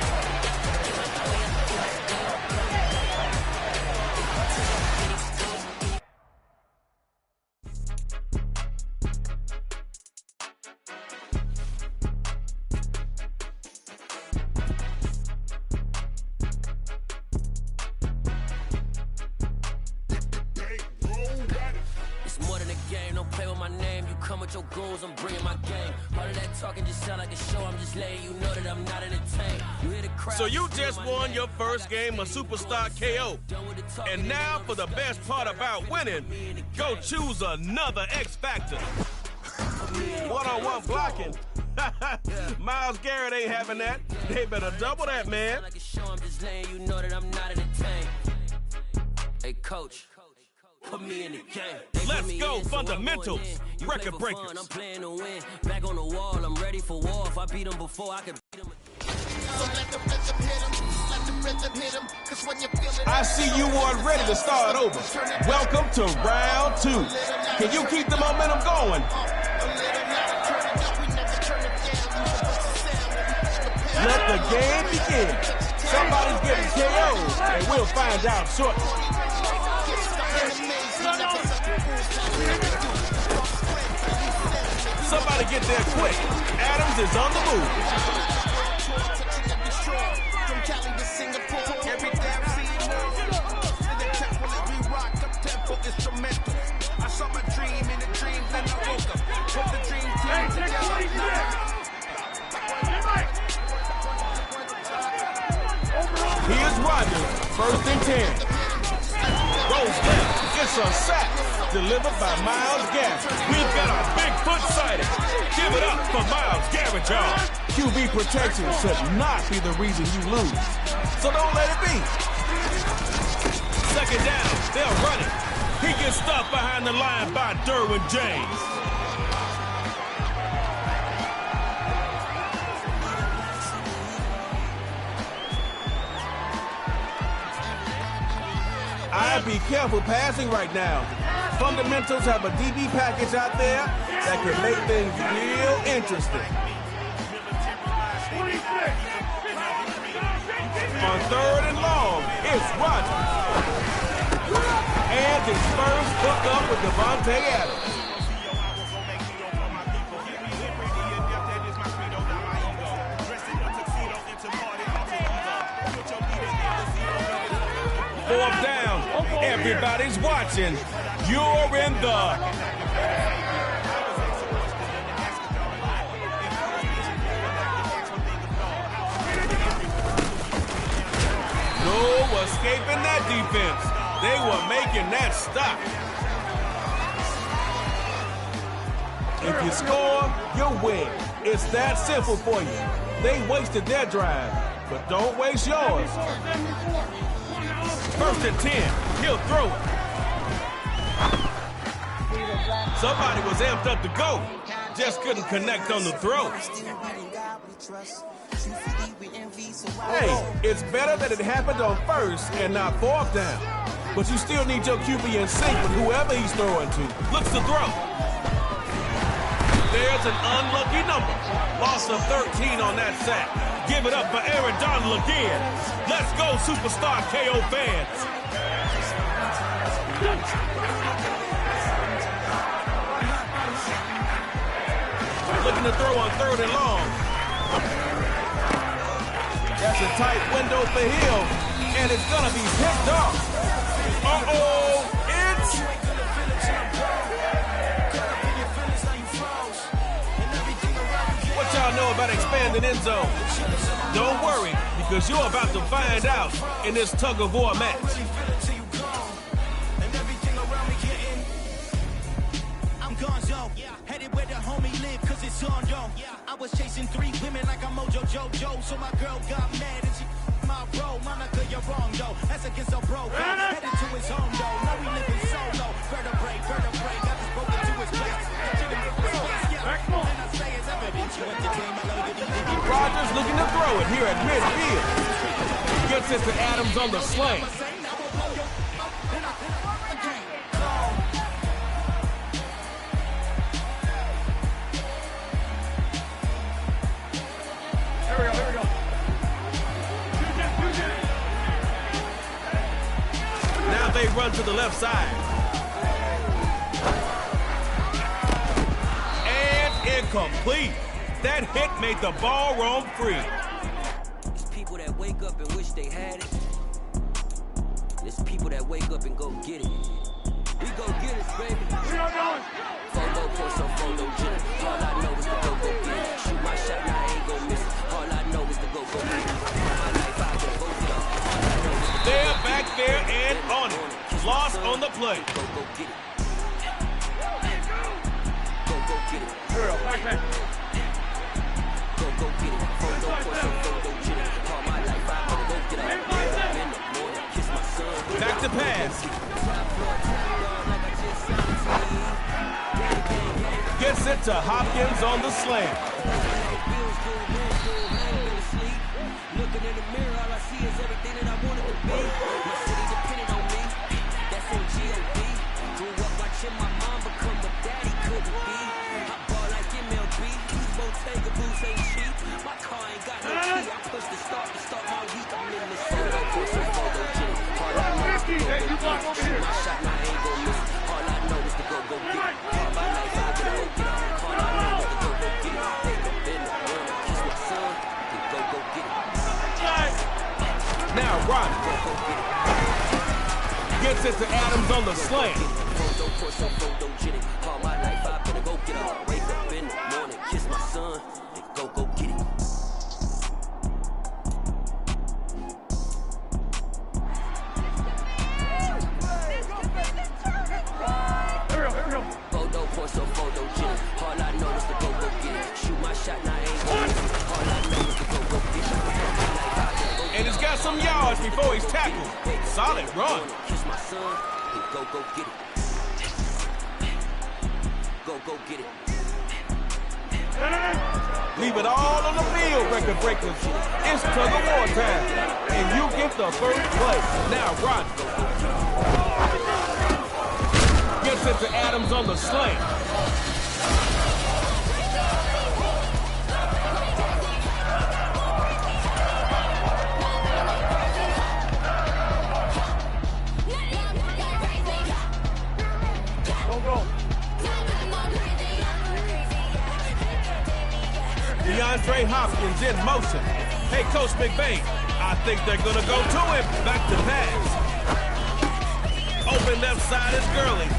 Speaker 20: Your goals, I'm bringing my game. All of that talking just sound like a show. I'm just letting you know that I'm not entertained. You hear the crowd.
Speaker 15: So you just won your first game of Superstar KO. And now for the best part about winning, go choose another X Factor. One-on-one blocking. Myles Garrett ain't having that. They better double that, man.
Speaker 20: Like a show, I'm just letting you know that I'm not entertained. Hey, coach. Put me in the game.
Speaker 15: Let's go, fundamentals. Record breakers.
Speaker 20: I'm playing to win. Back on the wall, I'm ready for war. If I beat them before, I can beat them.
Speaker 15: I see you weren't ready to start over. Welcome to round 2. Can you keep the momentum going? Let the game begin. Somebody's getting KO'd, and we'll find out shortly. Somebody get there quick. Adams is on the move.
Speaker 9: I saw my dream in a dream, then I woke up. Put the dream team together.
Speaker 15: Here's Rodgers, 1st and 10. Rolls left, it's a sack. Delivered by Myles Garrett. We've got a Bigfoot sighting. Give it up for Myles Garrett, y'all. QB protection should not be the reason you lose. So don't let it be. 2nd down, they'll run it. He gets stuffed behind the line by Derwin James. I'd be careful passing right now. Fundamentals have a DB package out there that can make things real interesting. On 3rd and long, it's Rodgers. And his first hook up with Devontae Adams. Fourth down. Everybody's watching. You're in the... No escaping that defense. They were making that stop. If you score, you win. It's that simple for you. They wasted their drive, but don't waste yours. 1st and 10. He'll throw it. Somebody was amped up to go. Just couldn't connect on the throw. Hey, it's better that it happened on 1st and not 4th down. But you still need your QB in sync with whoever he's throwing to. Looks to throw. There's an unlucky number. Loss of 13 on that sack. Give it up for Aaron Donald again. Let's go, Superstar KO fans. Looking to throw on 3rd and long. That's a tight window for Hill, and it's gonna be picked off. Uh-oh, it's... What y'all know about expanding end zone? Don't worry, because you're about to find out in this tug-of-war match.
Speaker 21: I'm Gonzo, headed where the homie live, cause it's on, yo. I was chasing 3 women like I'm Mojo Jojo, so my girl got mad and she my bro. Monica, you're wrong, yo. That's against a bro. Headed to his home, yo. Now we living solo. Vertebrae. I just broke into his place. And I say it's evident you entertain my love.
Speaker 15: Rodgers looking to throw it here at midfield. Gets it to Adams on the slant.
Speaker 7: Here we go.
Speaker 15: Now they run to the left side. And incomplete. That hit made the ball roam free.
Speaker 20: There's people that wake up and wish they had it. There's people that wake up and go get it. We go get it, baby. Photo, photo, get it. All I know is to go get it. Shoot my shot, now I ain't gon' miss it. All I know is to go get it. My life, I can go get it.
Speaker 15: They're back there and on it. Lost on the play.
Speaker 20: Go get it. Go get it.
Speaker 7: Back.
Speaker 20: Go get it. Photo, get it. All my life, I can go get it. In the morning, kiss my son.
Speaker 15: Back to pass. Gets it to Hopkins on the slant.
Speaker 20: Looking in the mirror, all I see is everything that I wanted to be. My city depended on me. That's on G.O.D. Grew up watching my mom become what daddy couldn't be. I ball like MLB. These Bottega boots ain't cheap. My car ain't got no key. I push the start my week. I'm in this photo, Jimmy. All I know is to go get it. Shoot my shot, now I ain't gon' miss it. All I know is to go get it. All my life, I gotta go get it. All I know is to go get it. Wake up in the morning, kiss my son, then go get it.
Speaker 15: Now Ronnie gets it to Adams on the slant.
Speaker 20: All my life I better go get up. Wake up in the morning, kiss my son, then go get it. Photo, Jimmy. All I know is to go get it. Shoot my shot, now I ain't gon' miss it. All I know is to go get it.
Speaker 15: And he's got some yards before he's tackled. Solid run.
Speaker 20: Kiss my son, then go get it. Go get it.
Speaker 15: Leave it all on the field, record breakers. It's tug-of-war time. And you get the first play. Now Ron gets it to Adams on the slant. DeAndre Hopkins in motion. Hey, Coach McVay, I think they're going to go to him. Back to pass. Open left side is Gurley.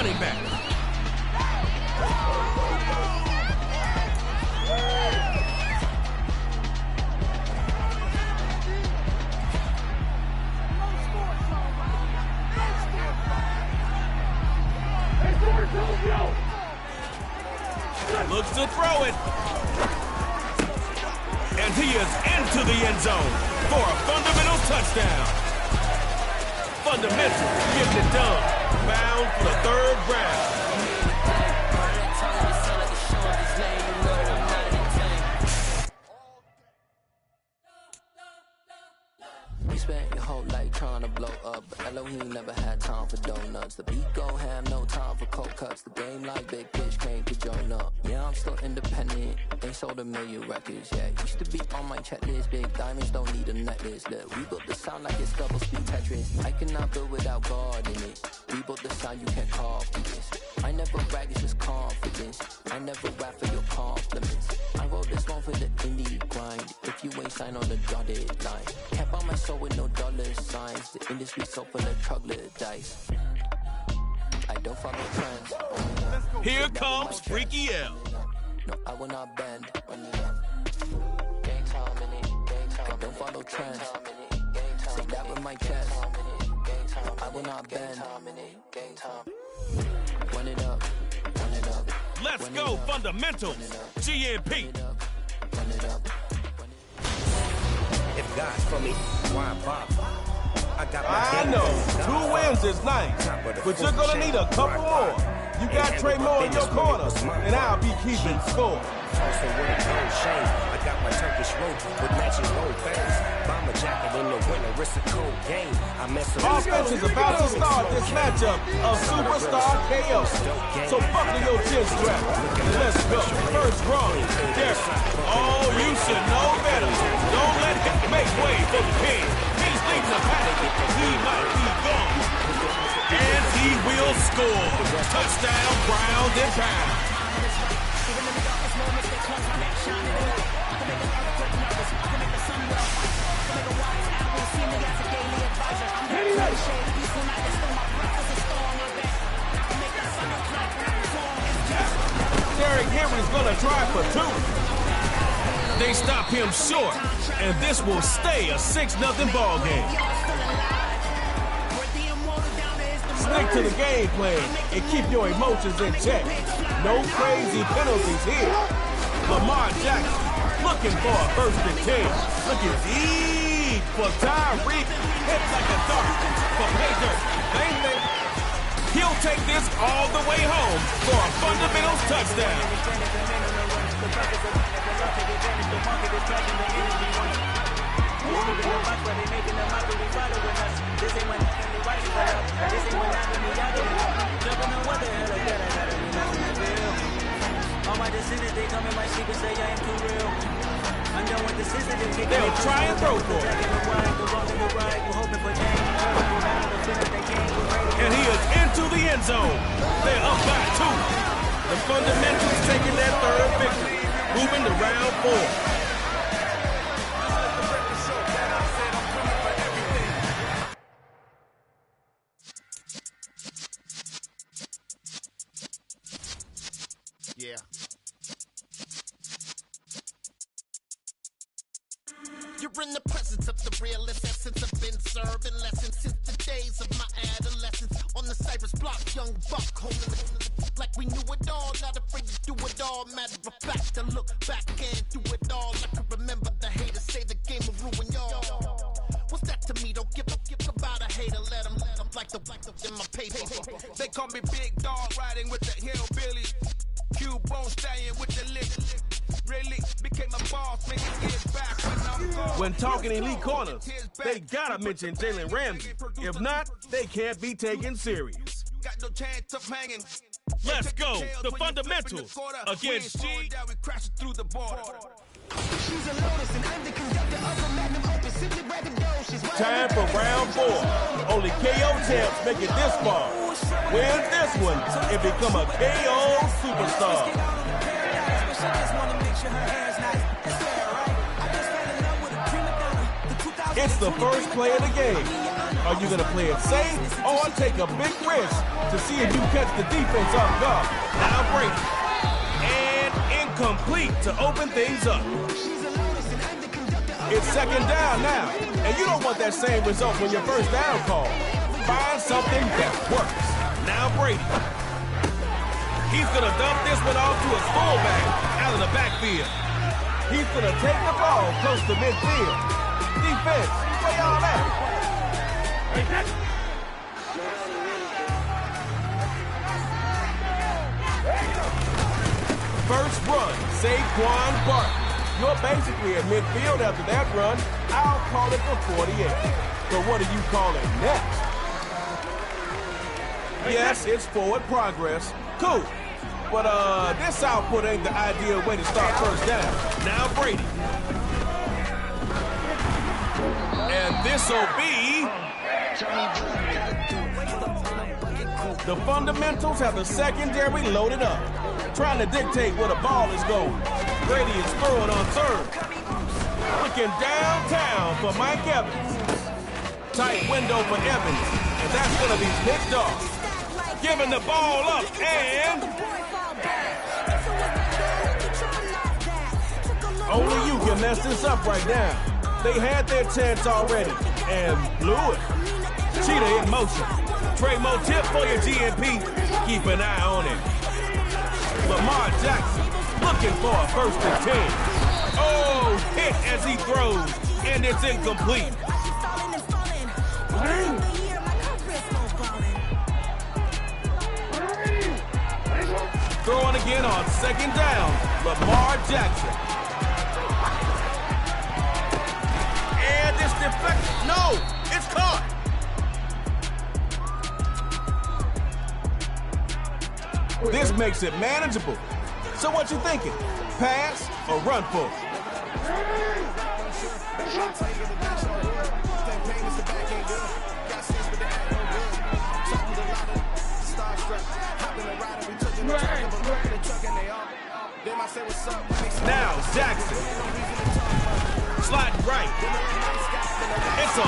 Speaker 15: running back. Looks to throw it. And he is into the end zone for a fundamental touchdown. Fundamental getting it done. Bound for the third round.
Speaker 1: You spent your whole life trying to blow up, but Elohim never had time for donuts. The beat go ham, no time for cold cuts. The game like Big Fish came to join up. Yeah, I'm still independent. Ain't sold a million records yet. Used to be on my checklist. Big diamonds don't need a necklace. Look, we built the sound like it's double speed Tetris. I cannot build without God in it. We built the sound you can't copy this. I never brag, it's just confidence. I never rap for your compliments. I wrote this one for the indie grind. If you ain't signed on the dotted line, can't buy my soul with no dollar signs. The industry so full of troglodytes. I don't follow trends.
Speaker 15: Here comes Freaky L.
Speaker 1: No, I will not bend. Gang time in it. Gang time. I don't follow trends. Say that with my chest. I will not bend. Gang time. Run it up. Run it up.
Speaker 15: Let's go, Fundamental. GNP.
Speaker 19: If God's for me, why bother?
Speaker 15: I know, 2 wins is nice, but you're gonna need a couple more. You got Trey Moore in your corner, and I'll be keeping score.
Speaker 19: Tossing with a gold chain. I got my Turkish rope with matching gold bands. Bomber jacket in the winter, it's a cold game. I mess around.
Speaker 15: Offense is about to start this matchup of Superstar KO. So buckle your chin strap. Let's go. First run, Derek. Oh, you should know better. Don't let him make way for the king. He's leading the pack. He might be gone. And he will score. Touchdown, ground and pound. Derrick Henry's gonna try for 2. They stop him short, and this will stay a 6-0 ball game. Stick to the game plan and keep your emotions in check. No crazy penalties here. Lamar Jackson looking for a 1st and 10. Looking deep for Tyreek. Hits like a dart for Pager. Bang, bang. He'll take this all the way home for a fundamental touchdown.
Speaker 11: All my descendants, they come in my sleep and say I am too real. I'm done with the system,
Speaker 15: they'll try and throw for it. And he is into the end zone. They're up by 2. The Fundamentals taking that 3rd victory, moving to round 4.
Speaker 22: Yeah. You're in the presence of the realest essence. I've been serving lessons since the days of my adolescence. On the Cypress block, young buck holding it like we knew it all. Not afraid to do it all. Matter of fact, I look back and do it all. I can remember the haters say the game will ruin y'all. What's that to me? Don't give about a hater. Let them like the in my paper.
Speaker 10: They call me Big Dog, riding with the hillbillies. Q-Bone staying with the lick. Really became a boss, make it get back when I'm gone.
Speaker 15: When talking elite corners, they gotta mention Jalen Ramsey. If not, they can't be taken serious.
Speaker 10: Got no chance of hanging.
Speaker 15: Let's go. The Fundamentals against G.
Speaker 10: Through the border.
Speaker 15: Time for round 4. Only KO champs make it this far. Win this one and become a KO superstar. It's the first play of the game. Are you going to play it safe or take a big risk to see if you catch the defense off guard? Now Brady. And incomplete to open things up. It's second down now. And you don't want that same result when your first down call. Find something that works. Now Brady. He's going to dump this one off to his fullback out of the backfield. He's going to take the ball close to midfield. Defense, where y'all at? First run, Saquon Barkley. You're basically at midfield after that run. I'll call it for 48. So what do you call it next? Yes, it's forward progress. Cool. But this output ain't the ideal way to start first down. Now Brady. And this'll be... The fundamentals have the secondary loaded up, trying to dictate where the ball is going. Brady is throwing on third. Looking downtown for Mike Evans. Tight window for Evans, and that's going to be picked off. Giving the ball up, and... Only you can mess this up right now. They had their chance already, and blew it. Cheetah in motion. Trey Mo tip for your GNP. Keep an eye on it. Lamar Jackson looking for a 1st and 10. Oh, hit as he throws, and it's incomplete. Throwing again on second down, Lamar Jackson. And it's deflected. No, it's caught. This makes it manageable. So what you thinking? Pass or run for it? Now Jackson. Sliding right. It's a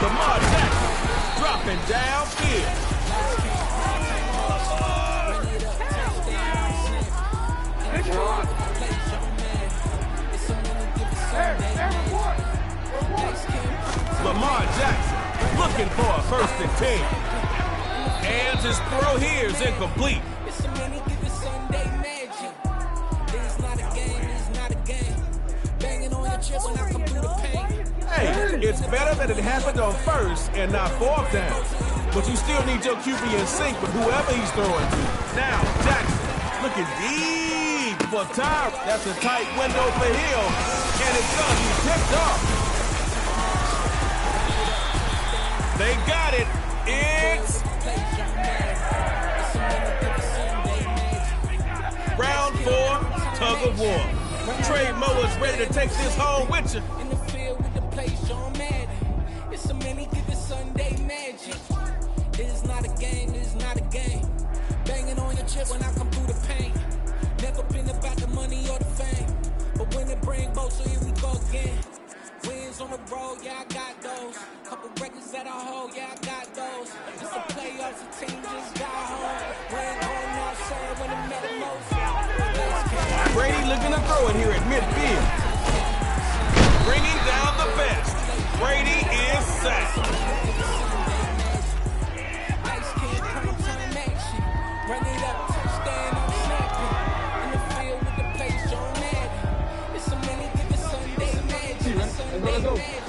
Speaker 15: Lamar Jackson dropping downfield. Lamar Jackson looking for a 1st and 10. And his throw here is incomplete. Hey, it's better that it happened on 1st and not 4th down. But you still need your QB in sync with whoever he's throwing to. Now, Jackson looking deep for time. That's a tight window for Hill, and it's going to be picked off. They got it. It's round 4, tug of war. Trey Mo is ready to take this home with you.
Speaker 9: In the field with the play, John Madden. It's a many given Sunday magic. It is not a game, it is not a game. Banging on your chip when I come through the pain. Never been about the money or the fame. But when it bring both, so here we go again. Wins on the road, yeah, I got those. Couple records that I hold, yeah, I got those. Just a playoffs, the team just got home. We ain't going outside when it matter most.
Speaker 15: Brady looking to throw it here at midfield. Bringing down the best. Brady is sacked.
Speaker 9: Ice Kid, prime time action. Run it up, touchdown, I'm snapping. In the field with the place, John Madden. It's a many given Sunday magic. Sunday magic.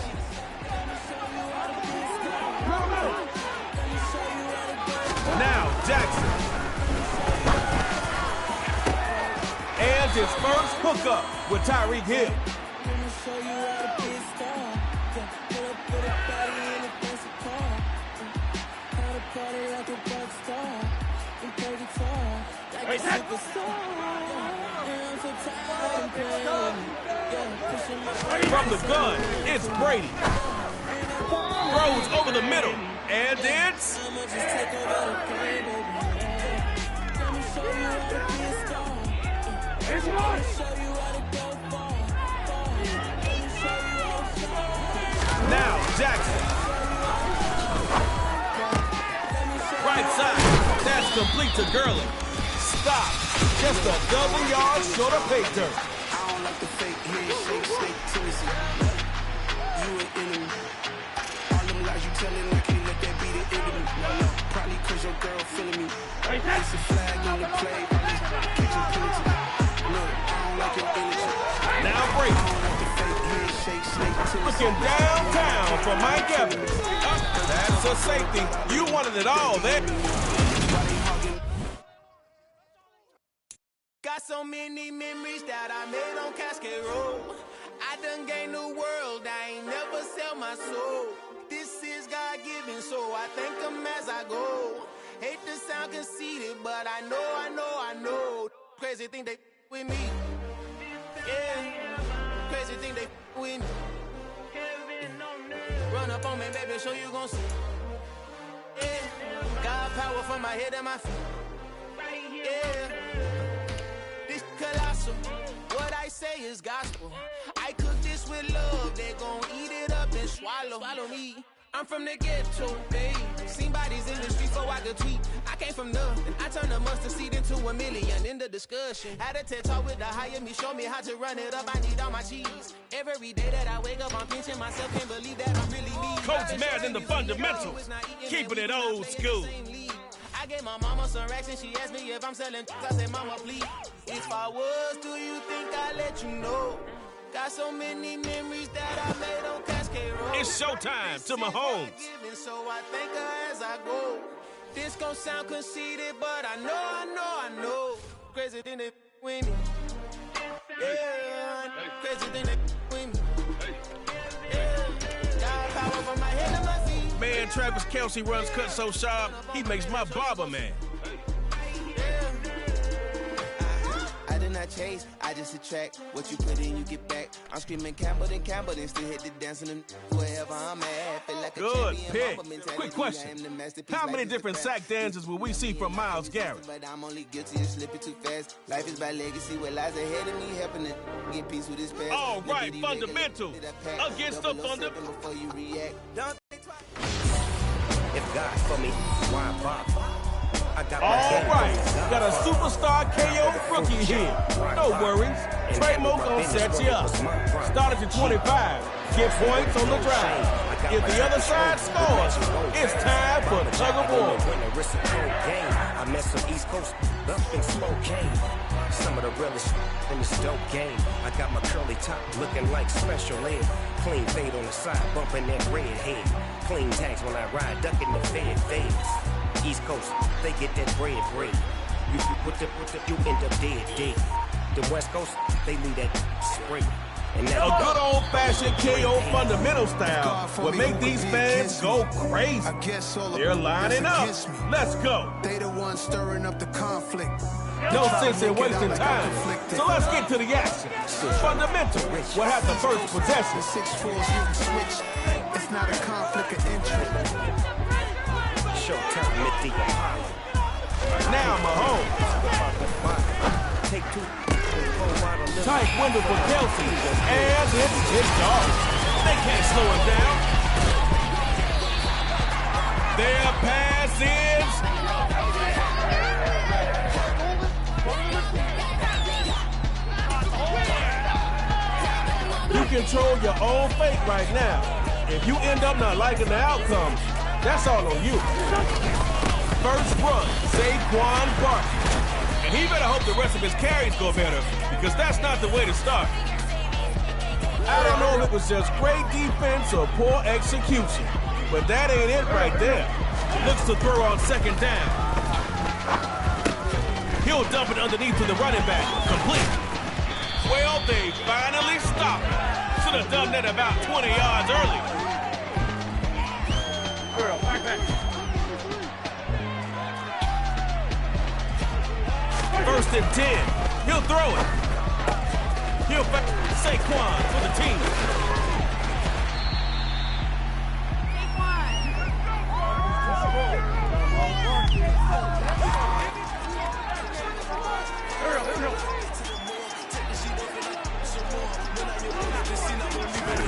Speaker 15: Now Jackson. And his first hookup with Tyreek Hill. From the gun, it's Brady. Throws over the middle, and it's... Now Jackson. complete to Gurley. Stop. Just a double yard short of pay dirt.
Speaker 21: I don't like the fake handshake, snake tendency. You an enemy. All them lies you telling, I can't let that be the enemy. No, probably cause your girl feeling me. It's a flag on the play, catching penalty. Look, I don't like your energy.
Speaker 15: Now break.
Speaker 21: I don't like the fake handshake, snake tendency.
Speaker 15: Looking downtown for Mike Evans. That's a safety. You wanted it all there.
Speaker 21: Got so many memories that I made on Cascade Road. I done gained the world, I ain't never sell my soul. This is God-given, so I thank him as I go. Hate to sound conceited, but I know. Crazy thing they with me. Yeah, crazy thing they with me. Run up on me, baby, show you gon' see. Yeah, God power from my head and my feet. Yeah. This colossal, what I say is gospel. I cook this with love, they gon' eat it up and swallow me. I'm from the ghetto, baby. Seen bodies in the streets so I could tweet. I came from nothing, I turned a mustard seed into a million. In the discussion, had a TED talk with the higher me, show me how to run it up. I need all my cheese. Every day that I wake up, I'm pinching myself, can't believe that I'm really me.
Speaker 15: Coach Madden, the fundamentals, keeping it old school.
Speaker 21: I gave my mama some racks and she asked me if I'm selling. I said, mama, please. If I was, do you think I'd let you know? Got so many memories that I made on Cascade Road.
Speaker 15: It's showtime to Mahomes.
Speaker 21: So I thank her as I go. This gon' sound conceited, but I know. Crazy thing they with me. Yeah, crazy thing they with me. Yeah, got power from my head to my feet.
Speaker 15: Man, Travis Kelce runs cut so sharp, he makes my barber man.
Speaker 21: I did not chase, I just attract. What you put in, you get back. I'm screaming Campbell, then still hit the dancing and wherever I'm at. Feel like a
Speaker 15: good
Speaker 21: champion,
Speaker 15: pick. Quick question. How many different sack dances will we see from Myles Garrett?
Speaker 21: But I'm only guilty of slipping too fast. Life is by legacy, what lies ahead of me, helping to get peace with his past.
Speaker 15: All right, fundamentals against the fundamentals.
Speaker 21: Before you react.
Speaker 19: If God's for me, why bother?
Speaker 15: All right, got a superstar KO rookie here. No worries, Trey Mo gonna set you up. Start at your 25, get points on the drive. If the other side scores, it's time for the tug of war.
Speaker 19: I met some East Coast up in Spokane. Some of the realest in this dope game. I got my curly top looking like special ed. Clean fade on the side, bumping that red head. Clean tags when I ride, ducking the fades. East Coast, they get that bread. You end up dead. The West Coast, they leave that spray. And
Speaker 15: a good old-fashioned KO fundamental style will make these fans go crazy. They're lining up. Let's go.
Speaker 21: They the ones stirring up the conflict.
Speaker 15: No sense in wasting time. So let's get to the action. Fundamental will have the first possession.
Speaker 21: 6'4" you can switch. It's not a conflict of interest.
Speaker 19: Showtime, Mitty Apollo.
Speaker 15: Now Mahomes.
Speaker 19: Take two.
Speaker 15: Tight window for Kelce. And it's tipped off. They can't slow him down. Their pass is... You control your own fate right now. If you end up not liking the outcome, that's all on you. First run, Saquon Barkley. And he better hope the rest of his carries go better, because that's not the way to start. I don't know if it was just great defense or poor execution, but that ain't it right there. Looks to throw on second down. He'll dump it underneath to the running back. Complete. Well, they finally stopped him. Should have done that about 20 yards early. First and 10. He'll throw it. He'll Saquon for the team.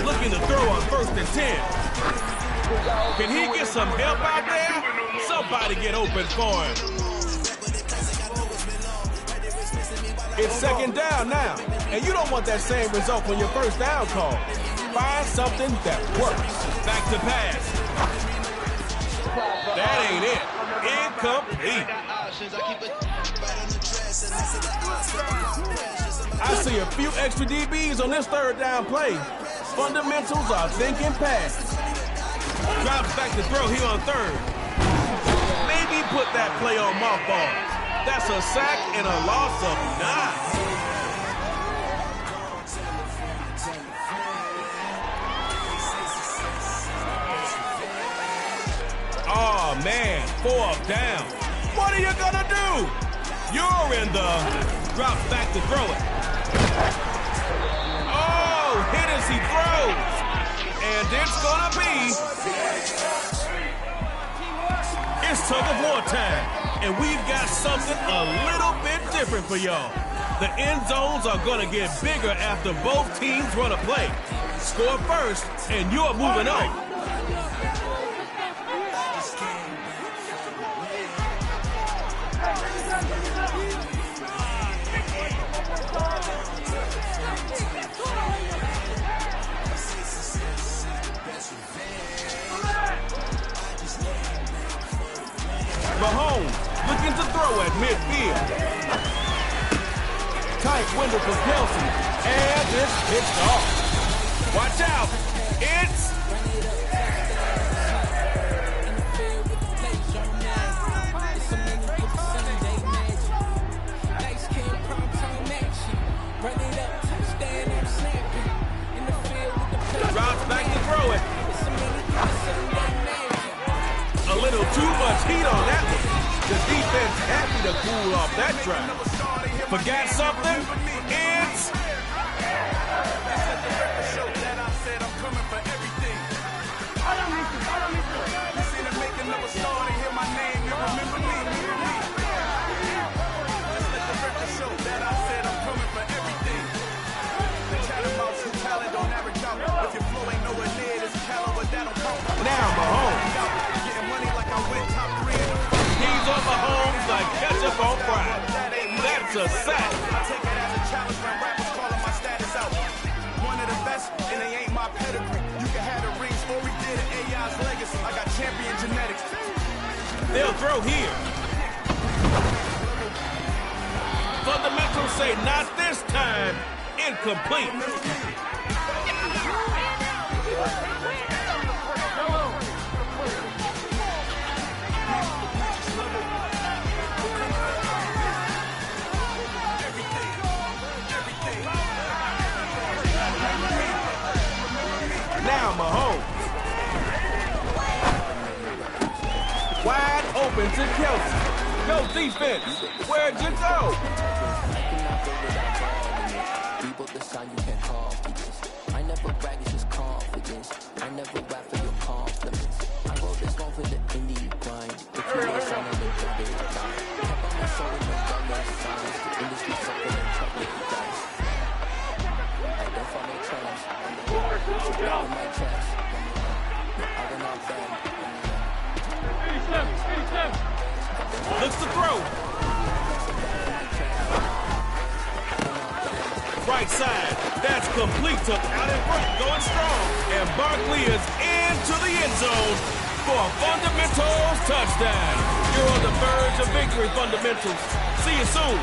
Speaker 15: Looking to throw on first and 10. Can he get some help out there? Somebody get open for him. It's second down now, and you don't want that same result on your first down call. Find something that works. Back to pass. That ain't it. Incomplete. I see a few extra DBs on this third down play. Fundamentals are thinking pass. Drops back to throw here on third. Maybe put that play on mothball. That's a sack and a loss of 9. Oh, man, 4th down. What are you gonna do? You're in the drops back to throw it. Oh, hit as he throws. And it's gonna be. It's tug of war time. And we've got something a little bit different for y'all. The end zones are gonna get bigger after both teams run a play. Score first, and you're moving on. Mahomes looking to throw at midfield. Tight window for Kelsey. And it's pitched off. Watch out. It's... Drops back to throw it. A little too much heat on that one. The defense happy to cool off that drive. Forgot something? It's... Now Mahomes. He's on Mahomes like ketchup on fries. That's a sack.
Speaker 21: I take it as a challenge when rappers calling my status out. One of the best, and they ain't my pedigree. You can have the rings, or we did it. AI's legacy. I got champion genetics.
Speaker 15: They'll throw here. Fundamentals say not this time. Incomplete. Now Mahomes. Wide open to Kelsey. Go defense. Where'd you go?
Speaker 1: I never brag, it's just confidence. I never rap for your compliments. I wrote this one for the indie grind. If you ain't signing the job, it's done. Kept on my soul in the dollar signs. The industry sucking and chocolate dice. I don't follow trends. So down my chest. I will not bend.
Speaker 15: Looks to throw. Right side. That's complete. Took out in front. Going strong. And Barkley is into the end zone for a Fundamentals touchdown. You're on the verge of victory, Fundamentals. See you soon.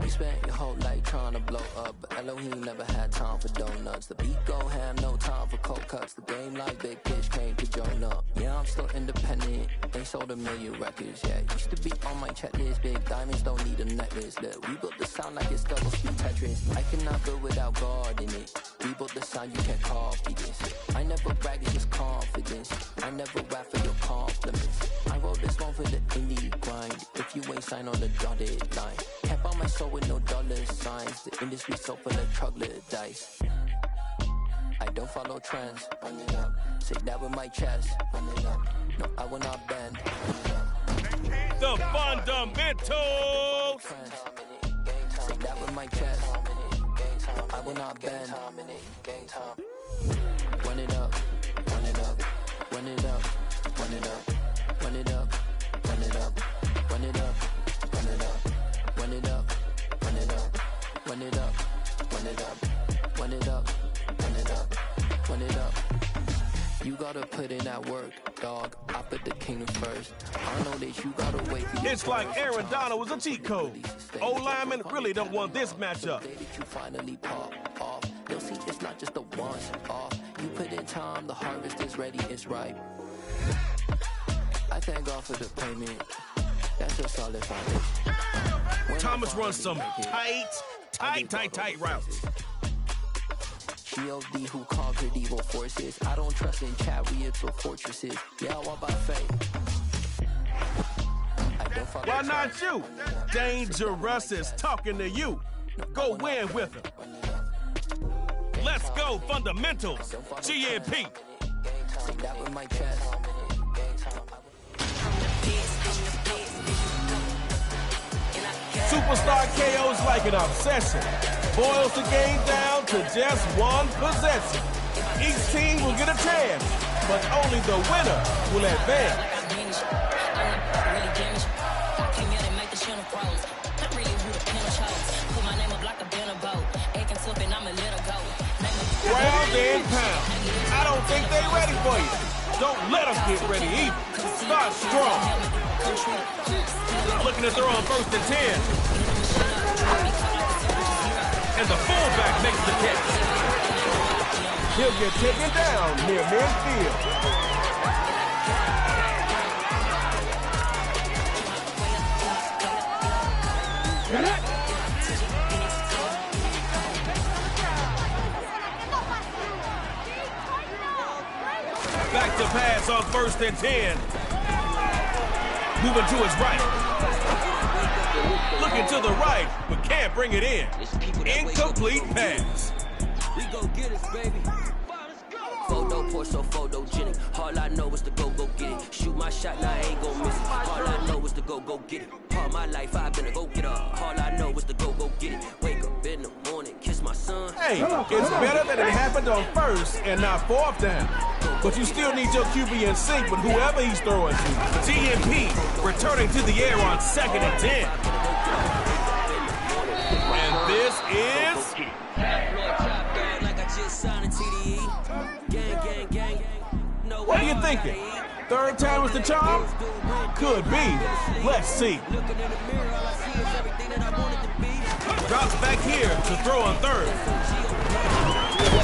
Speaker 1: You spent your whole life trying to blow up, but Elohim never had time for donuts. The beat go ham, no time for cold cuts. The game like Big Pitch came to Jonah. Yeah, I'm still independent, ain't sold a million records yet. Used to be on my checklist, big diamonds don't need a necklace. Look, we built the sound like it's double speed Tetris. I cannot build without God in it. We built the sound, you can't copy this. I never brag, it's just confidence. I never rap for your compliments. I wrote this one for the indie grind. If you ain't signed on the dotted line, can't buy my soul with no dollar signs. The industry so full of troglodytes. I don't follow trends. Run it up. Say that with my chest. Run it up. No, I will not bend.
Speaker 15: The Fundamentals.
Speaker 1: Say that with my chest. I will not bend. Run it up. Run it up. gotta put in that work, dog. I put the kingdom first. I know that you gotta wait for your
Speaker 15: It's like Aaron Donald was a cheat code. O-linemen really don't want this matchup.
Speaker 1: Day that you finally pop off. You'll see it's not just a once off. You put in time, the harvest is ready, it's ripe. I thank God for the payment. That's a solid foundation.
Speaker 15: Thomas runs some tight routes.
Speaker 1: G.O.D. who conquered evil forces. I don't trust in chariots or fortresses. Yeah, I walk by faith.
Speaker 15: Why not you? Dangerous is talking to you. Go win with him. Let's go, fundamentals. GNP.
Speaker 1: That with my chest.
Speaker 15: Superstar KO's like an obsession. Boils the game down to just one possession. Each team will get a chance, but only the winner will advance. Ground and pound. I don't think they're ready for you. Don't let them get ready either. Start strong. Looking to throw on 1st and 10. And the fullback makes the catch. He'll get taken down near midfield. Back to pass on 1st and 10. Moving to his right. Looking to the right, but can't bring it in. Incomplete pass.
Speaker 20: We gon' get it, baby. Photo poor, so photogenic. All I know is to go get it. Shoot my shot, now I ain't gon' miss it. All I know is to go get it. All my life I've been a go-getter. All I know is to go get it. Wake up in the morning, kiss my son.
Speaker 15: Hey, it's better that it happened on 1st and not 4th down. But you still need your QB in sync with whoever he's throwing to. GNP returning to the air on 2nd and 10. And this is... What are you thinking? 3rd time is the charm? Could be. Let's see. Drops back here to throw on 3rd.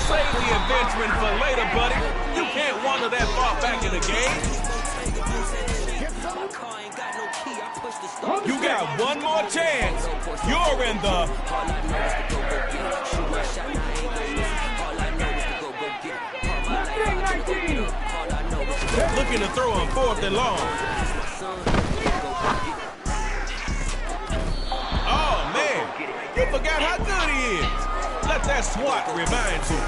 Speaker 15: Save the adventuring for later, buddy. You can't wander that far back in the game. You got one more chance. You're in the... Looking to throw on 4th and long. Oh, man. You forgot how good he is. Let that swat remind you.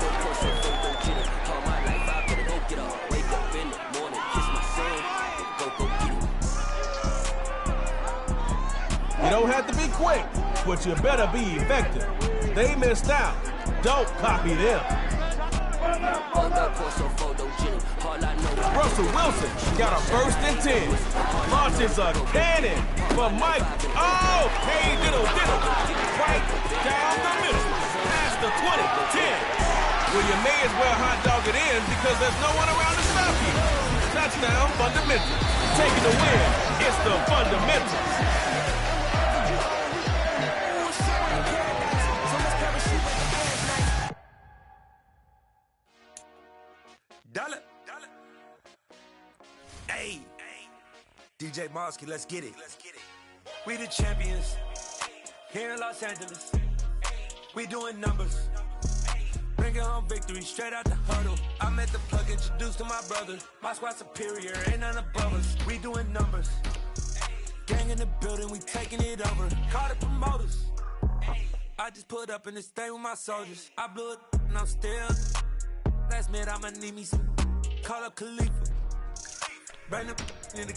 Speaker 15: You don't have to be quick, but you better be effective. They missed out. Don't copy them. Russell Wilson got a 1st and 10. Launches a cannon for Mike. Oh, hey, diddle. Right down the middle. Past the 20, 10. Well, you may as well hot dog it in because there's no one around to stop you. Touchdown, fundamentals. Taking the win. It's the fundamentals.
Speaker 10: Dollar. Hey, DJ Mosky, let's get it. We the champions here in Los Angeles. We doing numbers. Bringing home victory straight out the huddle. I met the plug, introduced to my brother. My squad superior, ain't none above us. We doing numbers. Gang in the building, we taking it over. Call the promoters. I just put up in this thing with my soldiers. I blew it and I'm still. Last minute, I'ma need me some. Call up Khalifa. Bring them in the.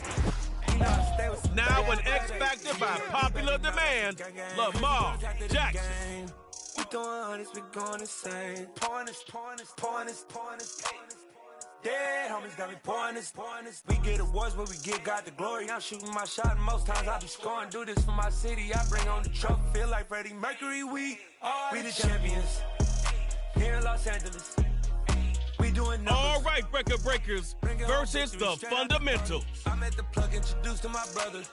Speaker 15: Now an X Factor by popular demand, Lamar Jackson.
Speaker 10: We throwing hundreds, we going insane. Pouring this. Dead homies got me pouring this. We get awards, but we give God the glory. I'm shooting my shot, and most times I be scoring. Do this for my city, I bring on the trophy. Feel like Freddie Mercury, we the champions here in Los Angeles. We doing numbers.
Speaker 15: All right, record breakers versus the fundamentals.
Speaker 10: I'm at the plug introduced to my brother.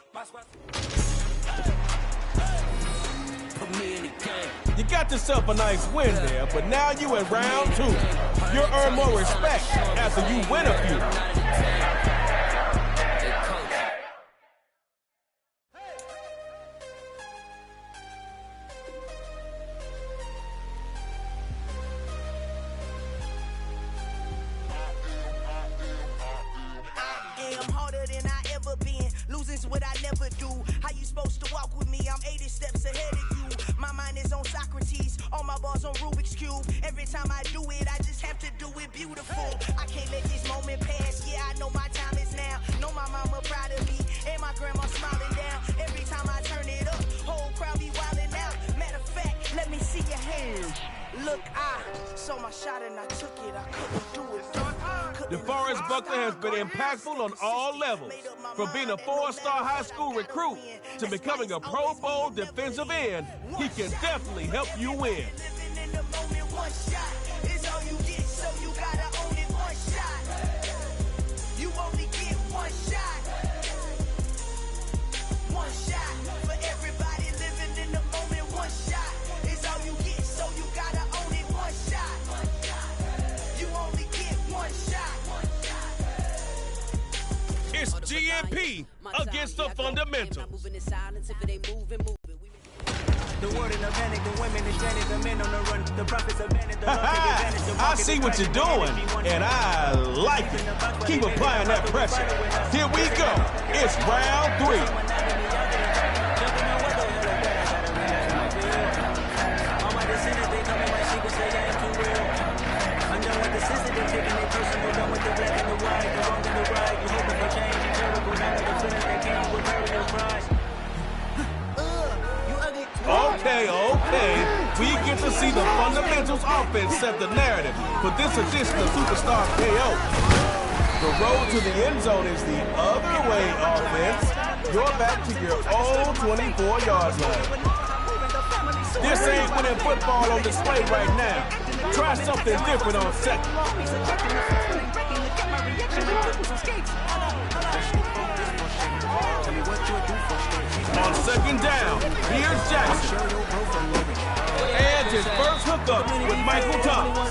Speaker 10: Put me in the game.
Speaker 15: You got yourself a nice win there, but now you in round 2. You'll earn more respect after you win a few.
Speaker 2: Losing's what I never do. How you supposed to walk with me? I'm 80 steps ahead of you. My mind is on Socrates, all my balls on Rubik's Cube. Every time I do it, I just have to do it beautiful. I can't let this moment pass. Yeah, I know my time is now. Know my mama proud of me, and my grandma smiling down. Every time I turn it up, whole crowd be wildin' out. Matter of fact, let me see your hands. Look, I saw my shot and I took it. I couldn't do it.
Speaker 15: DeForest Buckner has been impactful on all levels, from being a 4-star high school recruit to becoming a Pro Bowl defensive end. He can definitely help you win.
Speaker 2: You only get one shot. One shot for everybody living in the moment. One shot is all you get, so you gotta own it. One shot. You only get one shot.
Speaker 15: It's GMP against the fundamentals.
Speaker 21: The word in the panic, the women is stranded, the men on the run, the prophets abandoned, the Lord take advantage.
Speaker 15: I see what you're doing, and I like it. Keep applying that pressure. Here we go. It's round 3.
Speaker 21: I'm done with the system, they're taking it personal, done with the black and the white, the wrong and the right. You hoping for change, you terrible, down with the feeling that came with paradise prize.
Speaker 15: Okay. We get to see the fundamentals offense set the narrative for this edition of Superstar KO. The road to the end zone is the other way offense. You're back to your old 24-yard line. This ain't winning football on display right now. Try something different on second. On second down, here's Jackson. And his first hookup with Michael Thomas.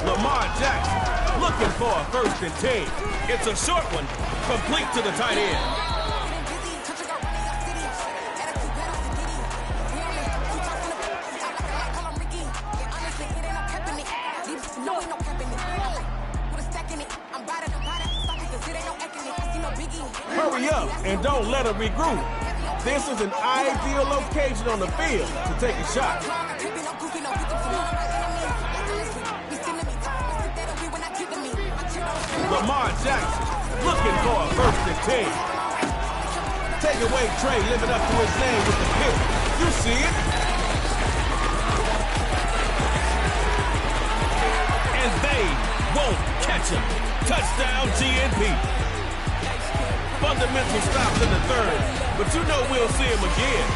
Speaker 15: Lamar Jackson looking for a 1st and 10. It's a short one, complete to the tight end. Hurry up and don't let her regroup. This is an ideal location on the field to take a shot. Lamar Jackson looking for a 1st and 10. Take away Trey living up to his name with the pick. You see it? And they won't catch him. Touchdown GNP. Fundamental stops in the 3rd, but you know we'll see him again.